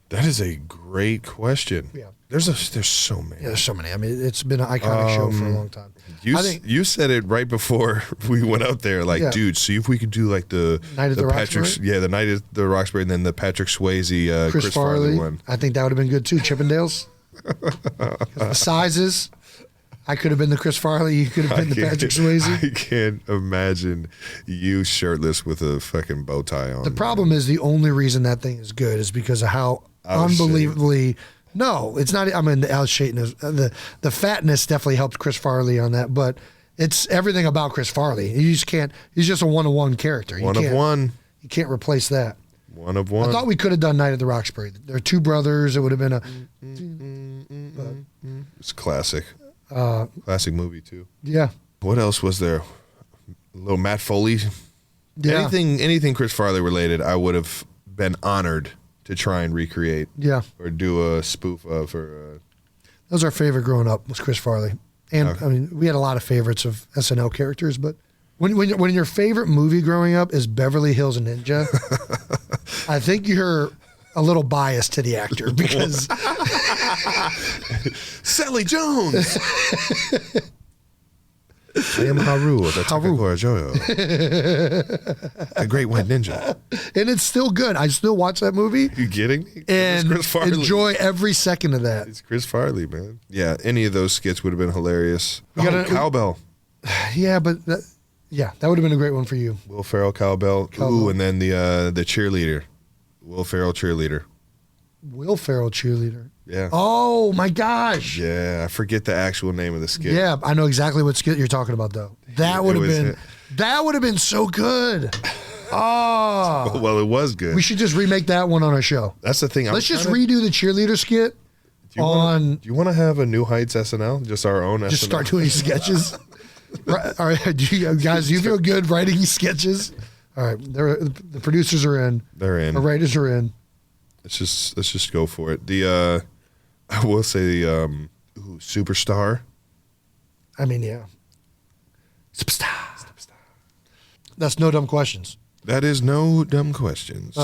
That is a great question. Yeah. There's so many. Yeah, there's so many. I mean, it's been an iconic show for a long time. You said it right before we went out there. Like, Yeah. dude, see if we could do like the Night at the Patrick, Roxbury? yeah, the Night at the Roxbury, and then the Patrick Swayze, Chris Farley one. I think that would have been good too. Chippendales. 'Cause the sizes. I could have been the Chris Farley. You could have been the Patrick Swayze. I can't imagine you shirtless with a fucking bow tie on. The problem is the only reason that thing is good is because of how unbelievably. No, it's not. I mean, the out shape, the fatness definitely helped Chris Farley on that, but it's everything about Chris Farley. You just can't. He's just a one-of-one character. One of one. You can't replace that. One of one. I thought we could have done Night at the Roxbury. There are two brothers. It would have been a. It's classic. Classic movie too. Yeah. What else was there? A little Matt Foley. Yeah. Anything Chris Farley related, I would have been honored to try and recreate. Yeah. Or do a spoof of. Or that was our favorite growing up, was Chris Farley. And I mean, we had a lot of favorites of SNL characters, but when your favorite movie growing up is Beverly Hills Ninja, I think you're a little biased to the actor because Sally Jones. I am Haru of the Takakura Joyo. A great white ninja. And it's still good. I still watch that movie. You kidding me? And Chris Farley. enjoy every second of that. It's Chris Farley, man. Yeah, any of those skits would have been hilarious. Cowbell. Yeah, but that would have been a great one for you. Will Ferrell, Cowbell. Ooh, and then the cheerleader. Will Ferrell cheerleader. Will Ferrell cheerleader. Yeah. Oh my gosh. Yeah, I forget the actual name of the skit. Yeah, I know exactly what skit you're talking about though. That would have been so good. Oh. Well, it was good. We should just remake that one on our show. That's the thing. Let's just redo the cheerleader skit do you want to have a New Heights SNL? Just our own SNL? Just start doing sketches. All right, do you feel good writing sketches? All right, the producers are in. They're in. The writers are in. Let's just go for it. I will say Superstar. I mean, yeah. Superstar. That's no dumb questions. That is no dumb questions.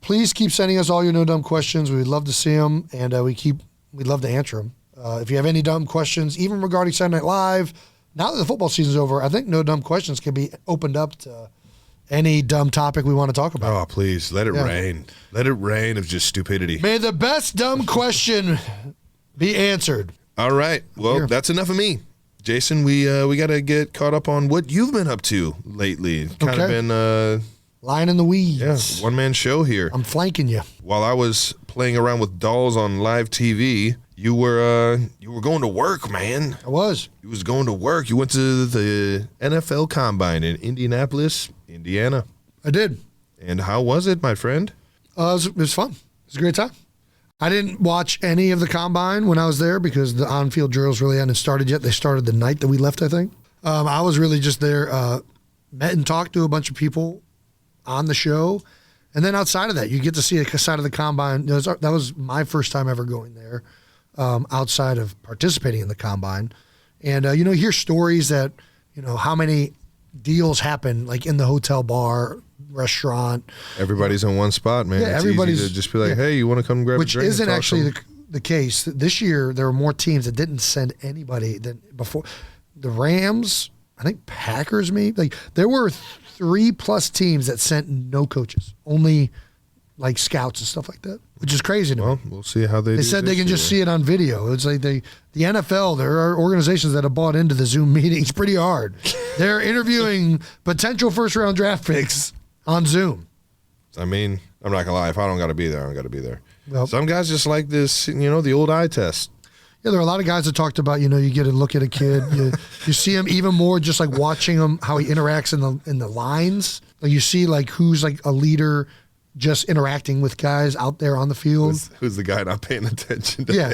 Please keep sending us all your no dumb questions. We'd love to see them, and we'd love to answer them. If you have any dumb questions, even regarding Saturday Night Live, now that the football season's over, I think no dumb questions can be opened up to any dumb topic we want to talk about. Oh, please, let it rain. Let it rain of just stupidity. May the best dumb question be answered. All right. Well, that's enough of me. Jason, we got to get caught up on what you've been up to lately. Kind of been lying in the weeds. Yeah, one-man show here. I'm flanking you. While I was playing around with dolls on live TV, you were going to work, man. I was. You was going to work. You went to the NFL Combine in Indianapolis, Indiana. I did. And how was it, my friend? It was fun. It was a great time. I didn't watch any of the Combine when I was there because the on-field drills really hadn't started yet. They started the night that we left, I think. I was really just there, met and talked to a bunch of people on the show. And then outside of that, you get to see a side of the Combine. That was my first time ever going there, outside of participating in the Combine. And, you hear stories that, how many deals happen, like in the hotel bar, restaurant. Everybody's in one spot, man. Yeah, it's everybody's easy to just be like, hey, you want to come grab which a drink? Which isn't actually the case. This year, there were more teams that didn't send anybody than before. The Rams, I think Packers maybe. Like, there were 3+ teams that sent no coaches, only like scouts and stuff like that, which is crazy to me. Well, we'll see how they do. They said they can just see it on video. It's like the NFL, there are organizations that have bought into the Zoom meetings pretty hard. They're interviewing potential first-round draft picks on Zoom. I mean, I'm not going to lie. If I don't got to be there, I don't got to be there. Well, some guys just like this, the old eye test. Yeah, there are a lot of guys that talked about, you get a look at a kid. You see him even more just like watching him, how he interacts in the lines. Like you see like who's like a leader just interacting with guys out there on the field. Who's the guy not paying attention to? Yeah.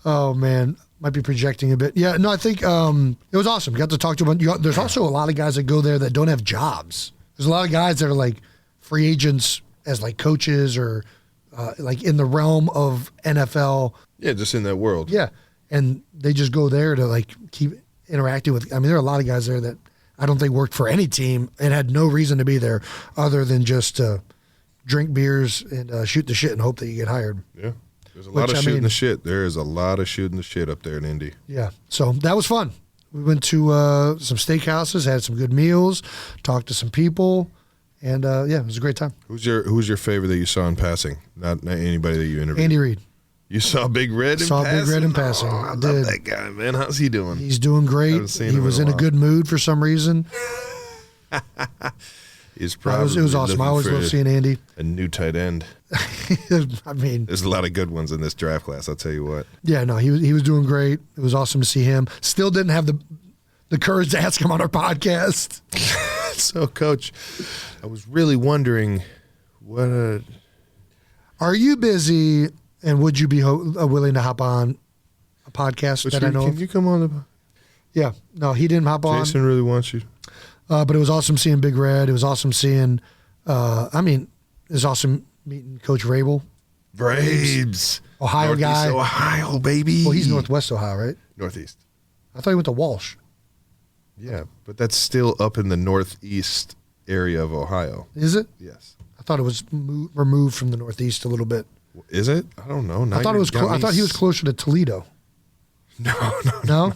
Oh, man. Might be projecting a bit. Yeah, no, I think it was awesome. You got to talk to them. There's also a lot of guys that go there that don't have jobs. There's a lot of guys that are like free agents as like coaches or like in the realm of NFL. Yeah, just in that world. Yeah, and they just go there to like keep interacting with. I mean, there are a lot of guys there that I don't think worked for any team and had no reason to be there other than just to drink beers and shoot the shit and hope that you get hired. Yeah. There's a lot of shooting the shit. There is a lot of shooting the shit up there in Indy. Yeah. So that was fun. We went to some steakhouses, had some good meals, talked to some people, and it was a great time. Who's your favorite that you saw in passing? Not anybody that you interviewed. Andy Reid. You saw Big Red in Saw passing? Big Red in passing. I I love did. that guy, man. How's he doing? He's doing great. Haven't seen He him was in in a a while. good mood for some reason. He's It probably was awesome. I always looking love for seeing Andy. a new tight end. I mean, There's a lot of good ones in this draft class, I'll tell you what. yeah, no, he was doing great. It was awesome to see him. Still didn't have the courage to ask him on our podcast. So, Coach, I was really wondering what Are you busy, and would you be willing to hop on a podcast that I know can of? you come on the Yeah, no, he didn't hop on. Jason really wants you. But it was awesome seeing Big Red. It was awesome seeing, it was awesome meeting Coach Rabel. Braves. Ohio Northeast guy. Ohio, baby. Well, he's Northwest Ohio, right? Northeast. I thought he went to Walsh. Yeah, but that's still up in the northeast area of Ohio. Is it? Yes. I thought it was removed from the Northeast a little bit. Is it? I don't know. Now I thought it was. I thought he was closer to Toledo. No.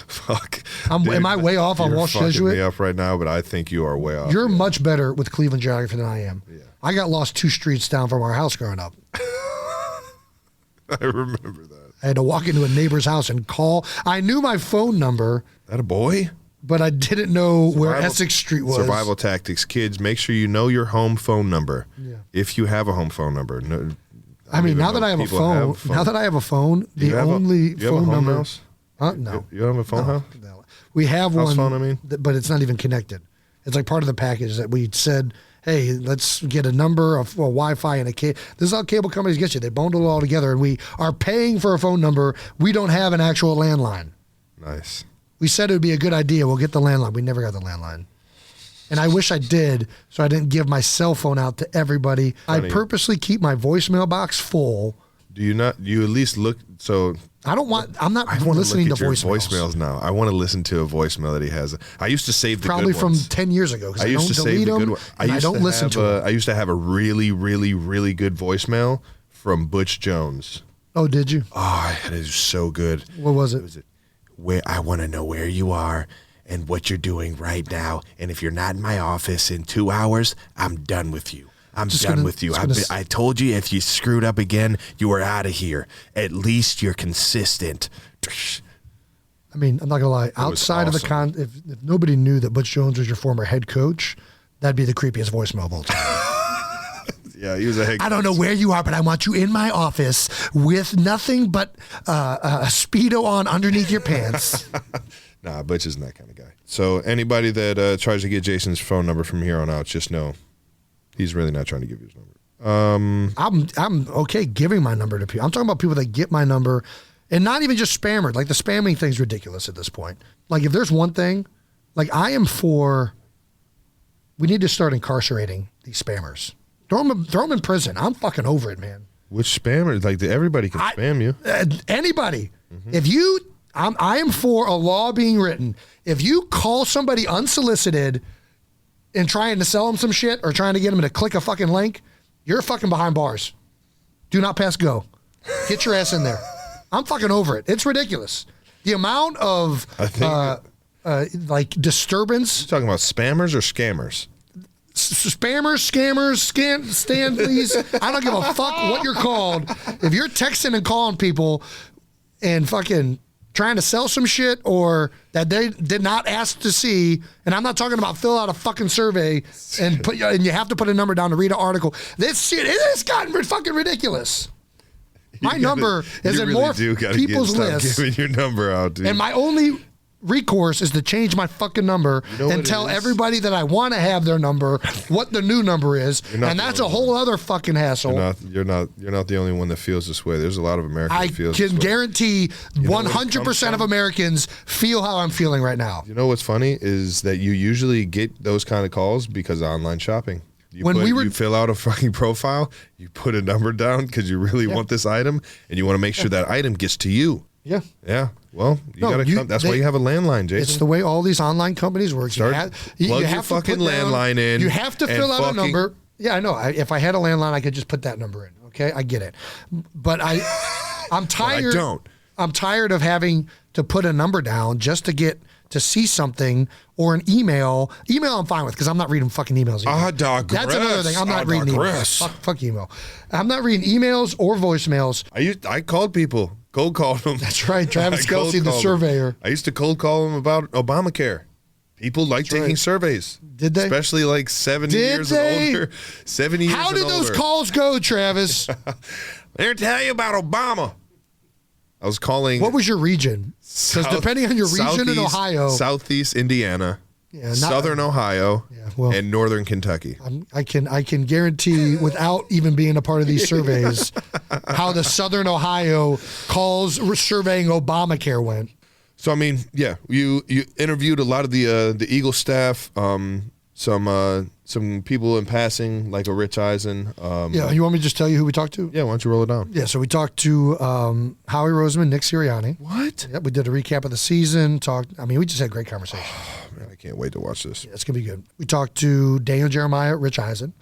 Fuck. Am I way off on you're Walsh fucking Jesuit? me up right now, but I think you are way off. You're yeah. much better with Cleveland geography than I am. Yeah. I got lost 2 streets down from our house growing up. I remember that. I had to walk into a neighbor's house and call. I knew my phone number, That a boy? but I didn't know where Essex Street was. Survival tactics, kids. Make sure you know your home phone number. Yeah. If you have a home phone number. No, I mean, don't now even that I know have a people phone, have now that I have a phone, Do you the have only you have a phone home number. house? No. You don't have a phone house? No. We have House one, phone, I mean? but it's not even connected. It's like part of the package that we said, hey, let's get a number, a Wi-Fi, and a cable. This is how cable companies get you. They bundle it all together, and we are paying for a phone number. We don't have an actual landline. Nice. We said it would be a good idea. We'll get the landline. We never got the landline. And I wish I did, so I didn't give my cell phone out to everybody. Funny. I purposely keep my voicemail box full. Do you not? You at least look. So I'm not I want listening to to look at your voicemails. voicemails now. I want to listen to a voicemail that he has. I used to save the Probably good from ones. 10 years ago, because I I used don't to delete save the them, good one. and I don't listen to them. I used to have a really, really, really good voicemail from Butch Jones. Oh, did you? Oh, it is so good. What was it? Where I want to know where you are and what you're doing right now. And if you're not in my office in 2 hours, I'm done with you. I'm Just done gonna- with you. just gonna I told you if you screwed up again, you were out of here. At least you're consistent. I mean, I'm not gonna lie. was Outside of the awesome. if nobody knew that Butch Jones was your former head coach, that'd be the creepiest voicemail of all time. Yeah, he was a head. I don't know where you are, but I want you in my office with nothing but a Speedo on underneath your pants. Nah, Butch isn't that kind of guy. So anybody that tries to get Jason's phone number from here on out, just know he's really not trying to give you his number. I'm okay giving my number to people. I'm talking about people that get my number, and not even just spammers. Like the spamming thing's ridiculous at this point. Like if there's one thing, like I am for, we need to start incarcerating these spammers. Throw them in prison. I'm fucking over it, man. Which spammer? Like everybody can spam you. Anybody. If you, I am for a law being written. If you call somebody unsolicited and trying to sell them some shit or trying to get them to click a fucking link, you're fucking behind bars. Do not pass go. Get your ass in there. I'm fucking over it. It's ridiculous. The amount of I think like disturbance. you talking about spammers or scammers? Spammers, scammers, Stanleys. I don't give a fuck what you're called. If you're texting and calling people and fucking trying to sell some shit or that they did not ask to see, and I'm not talking about fill out a fucking survey and you have to put a number down to read an article. This shit, it has gotten fucking ridiculous. My number is in more people's lists. Giving your number out, dude. And my only recourse is to change my fucking number know what and it tell is? everybody that I want to have their number what the new number is, not and the that's a only whole other fucking hassle. You're not the only one that feels this way. There's a lot of Americans I that feels this can way. guarantee know where it comes 100% of from? Americans feel how I'm feeling right now. You know what's funny is that you usually get those kind of calls because of online shopping. You fill out a fucking profile, you put a number down because you really want this item, and you want to make sure that item gets to you. Yeah. Yeah. Well, that's why you have a landline, Jason. It's the way all these online companies work. Plug your fucking landline in. You have to and fill out a fucking- number. Yeah, I know. If I had a landline, I could just put that number in. Okay, I get it. But I'm tired. don't. I'm tired of having to put a number down just to get to see something or an email. Email I'm fine with because I'm not reading fucking emails. I digress. That's another thing. I'm not reading emails. Fuck email. I'm not reading emails or voicemails. I called people, cold called them. That's right, Travis Kelce, the surveyor. I used to cold call them about Obamacare. People like taking surveys. Did they? Especially like 70 years and older. 70 years and How older. did those calls go, Travis? They're tell you about Obama. I was calling. What was your region? Because depending on your region in Ohio. Southeast Indiana, Southern Ohio, and Northern Kentucky. I can guarantee without even being a part of these surveys how the Southern Ohio calls surveying Obamacare went. So, I mean, yeah, you interviewed a lot of the Eagle staff, some people in passing, like a Rich Eisen. You want me to just tell you who we talked to? Yeah, why don't you roll it down? Yeah, so we talked to Howie Roseman, Nick Sirianni. What? Yep, we did a recap of the season. We just had great conversation. Man, I can't wait to watch this. Yeah, it's going to be good. We talked to Daniel Jeremiah, Rich Eisen.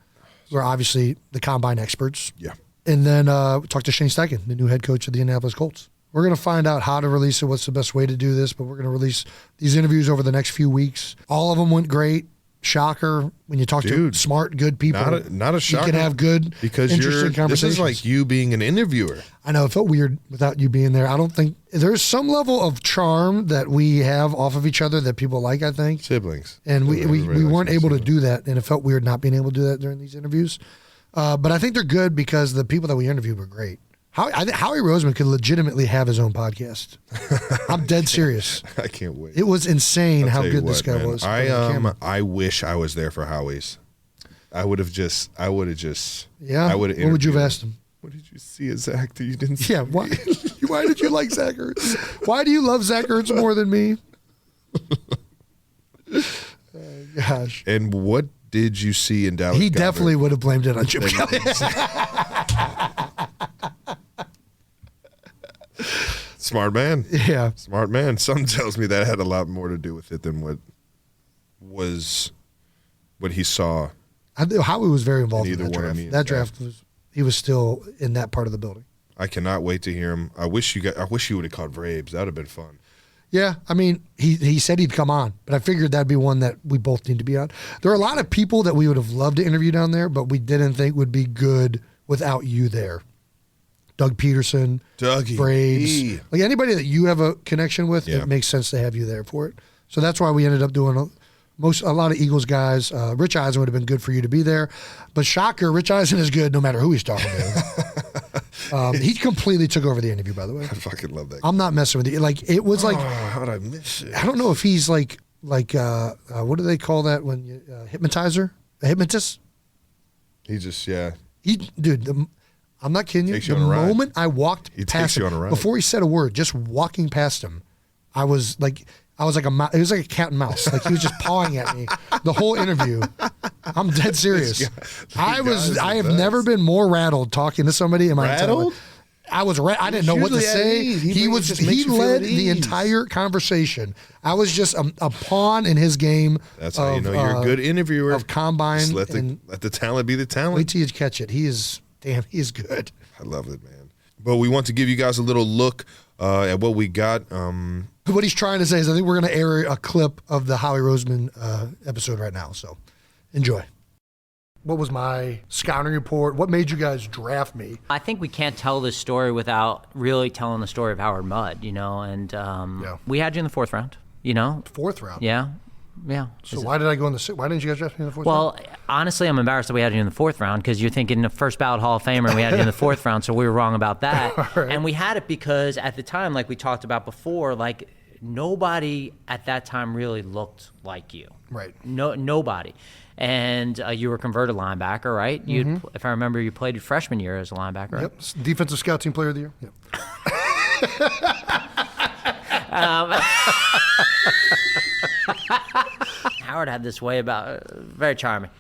We're obviously the combine experts. Yeah. And then we talked to Shane Steichen, the new head coach of the Indianapolis Colts. We're going to find out how to release it, what's the best way to do this, but we're going to release these interviews over the next few weeks. All of them went great. Shocker. When you talk to smart, good people, not a shocker. You can have good, because interesting conversations. This is like you being an interviewer. I know. It felt weird without you being there. I don't think there's some level of charm that we have off of each other that people like, I think. Siblings. And we weren't able to do that, and it felt weird not being able to do that during these interviews. But I think they're good because the people that we interviewed were great. I think Howie Roseman could legitimately have his own podcast. I'm dead serious. I can't wait. It was insane how good this guy was. I wish I was there for Howie's. I would have just. Yeah. I would have. What would you have asked him? What did you see as Zach that you didn't see? Yeah. Why did you like Zach Ertz? Why do you love Zach Ertz more than me? Gosh. And what did you see in Dallas? He definitely would have blamed it on Chip Kelly. Smart man. Yeah. Smart man. Something tells me that had a lot more to do with it than what he saw. Howie was very involved in that draft. That draft he was still in that part of the building. I cannot wait to hear him. I wish you would have caught Vrabes. That would have been fun. Yeah, I mean, he said he'd come on, but I figured that'd be one that we both need to be on. There are a lot of people that we would have loved to interview down there, but we didn't think would be good without you there. Doug Peterson, Dougie, Braves, like anybody that you have a connection with, it makes sense to have you there for it. So that's why we ended up doing a lot of Eagles guys. Rich Eisen would have been good for you to be there, but shocker, Rich Eisen is good no matter who he's talking to. He completely took over the interview, by the way. I fucking love that guy. I'm not messing with you. Like it was like, how did I miss it? I don't know if he's like what do they call that when you hypnotizer, a hypnotist? He just I'm not kidding you. The moment I walked past him, before he said a word, just walking past him, I was like it was like a cat and mouse. Like he was just pawing at me the whole interview. I'm dead serious. I have never been more rattled talking to somebody in my entire life. I didn't know what to say. He led the entire conversation. I was just a pawn in his game. That's how you know you're a good interviewer. Of combine. Just let the talent be the talent. Wait till you catch it. He is good. I love it, man. But we want to give you guys a little look at what we got. What he's trying to say is I think we're going to air a clip of the Howie Roseman episode right now. So enjoy. What was my scouting report? What made you guys draft me? I think we can't tell this story without really telling the story of Howard Mudd, and we had you in the 4th round, Fourth round? Yeah. So why didn't you guys draft me in the 4th round? Well, honestly, I'm embarrassed that we had you in the 4th round because you're thinking the first ballot Hall of Famer and we had you in the 4th round, so we were wrong about that. Right. And we had it because at the time, like we talked about before, like nobody at that time really looked like you. Right. Nobody. And you were converted linebacker, right? Mm-hmm. If I remember, you played your freshman year as a linebacker, right? Yep. Defensive Scout Team Player of the Year. Yep. Howard had this way about very charming.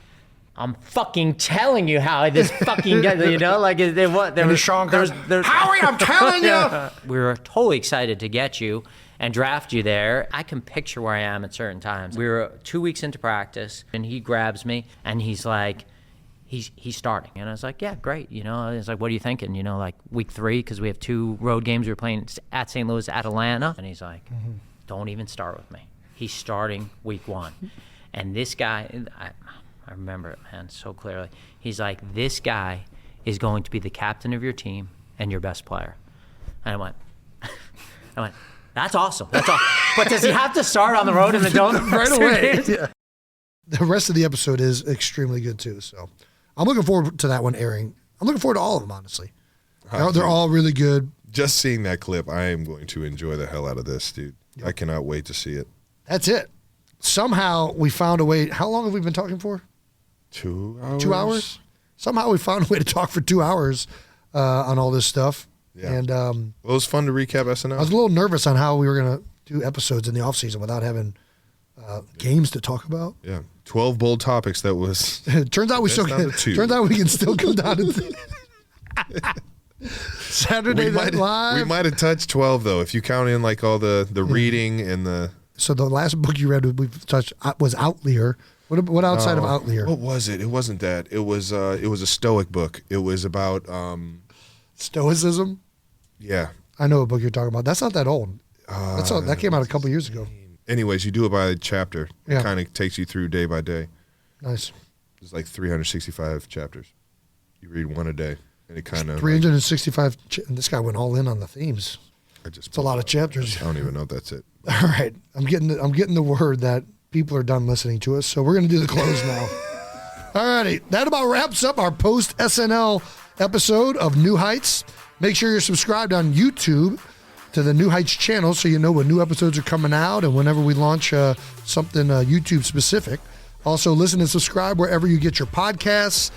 I'm fucking telling you how this fucking guy, like there was Sean goes, Howie, I'm telling you. We were totally excited to get you and draft you there. I can picture where I am at certain times. We were 2 weeks into practice, and he grabs me, and he's like, he's starting. And I was like, yeah, great. He's like, what are you thinking? Like week 3, because we have 2 road games. We were playing at St. Louis, at Atlanta. And he's like, don't even start with me. He's starting week 1. And this guy, I remember it, man, so clearly. He's like, this guy is going to be the captain of your team and your best player. And I went, that's awesome. That's awesome. But does he have to start on the road in the dome right away? Yeah. The rest of the episode is extremely good too. So I'm looking forward to that one airing. I'm looking forward to all of them, honestly. They're all really good. Just seeing that clip, I am going to enjoy the hell out of this, dude. Yep. I cannot wait to see it. That's it. Somehow we found a way. How long have we been talking for? 2 hours. 2 hours? Somehow we found a way to talk for 2 hours on all this stuff. Yeah. And well, it was fun to recap SNL. I was a little nervous on how we were going to do episodes in the offseason without having games to talk about. Yeah. 12 bold topics that was. Turns out we still can. Turns out we can still come down to Saturday Night Live. We might have touched 12 though, if you count in like all the reading and the. So the last book you read we've touched was Outlier. What outside of Outlier? What was it? It wasn't that. It was a Stoic book. It was about Stoicism. Yeah. I know what book you're talking about. That's not that old. That came out a couple years ago. Anyways, you do it by chapter. Yeah. It kind of takes you through day by day. Nice. There's like 365 chapters. You read one a day, and it kind of 365. And this guy went all in on the themes. It's a lot of chapters. I don't even know if that's it. All right, I'm getting the word that people are done listening to us, so we're going to do the close now. All righty, that about wraps up our post SNL episode of New Heights. Make sure you're subscribed on YouTube to the New Heights channel so you know when new episodes are coming out and whenever we launch something YouTube specific. Also, listen and subscribe wherever you get your podcasts.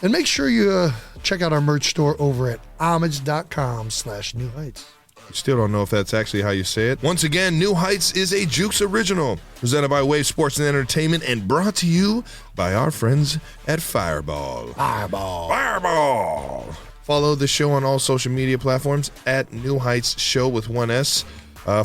And make sure you check out our merch store over at homage.com/New Heights. Still don't know if that's actually how you say it. Once again, New Heights is a Jukes original, presented by Wave Sports and Entertainment and brought to you by our friends at Fireball. Fireball! Follow the show on all social media platforms at New Heights Show with 1S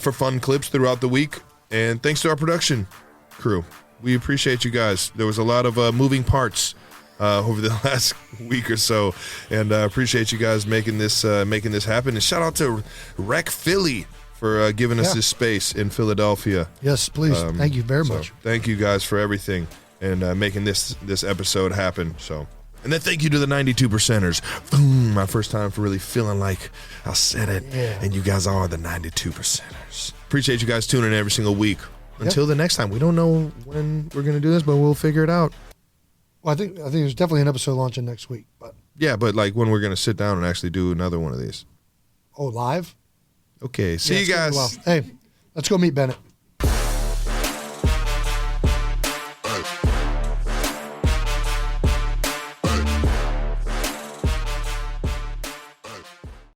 for fun clips throughout the week. And thanks to our production crew. We appreciate you guys. There was a lot of moving parts over the last week or so, and appreciate you guys making this happen. And shout out to Rec Philly for giving us this space in Philadelphia. Yes, please. Thank you very much. Thank you guys for everything and making this episode happen. So, and then thank you to the 92%ers. Boom! My first time for really feeling like I said it, and you guys are the 92%ers. Appreciate you guys tuning in every single week. Until the next time, we don't know when we're gonna do this, but we'll figure it out. Well, I think there's definitely an episode launching next week. But yeah, but like when we're going to sit down and actually do another one of these. Oh, live? Okay. See you guys. Well, hey, let's go meet Bennett.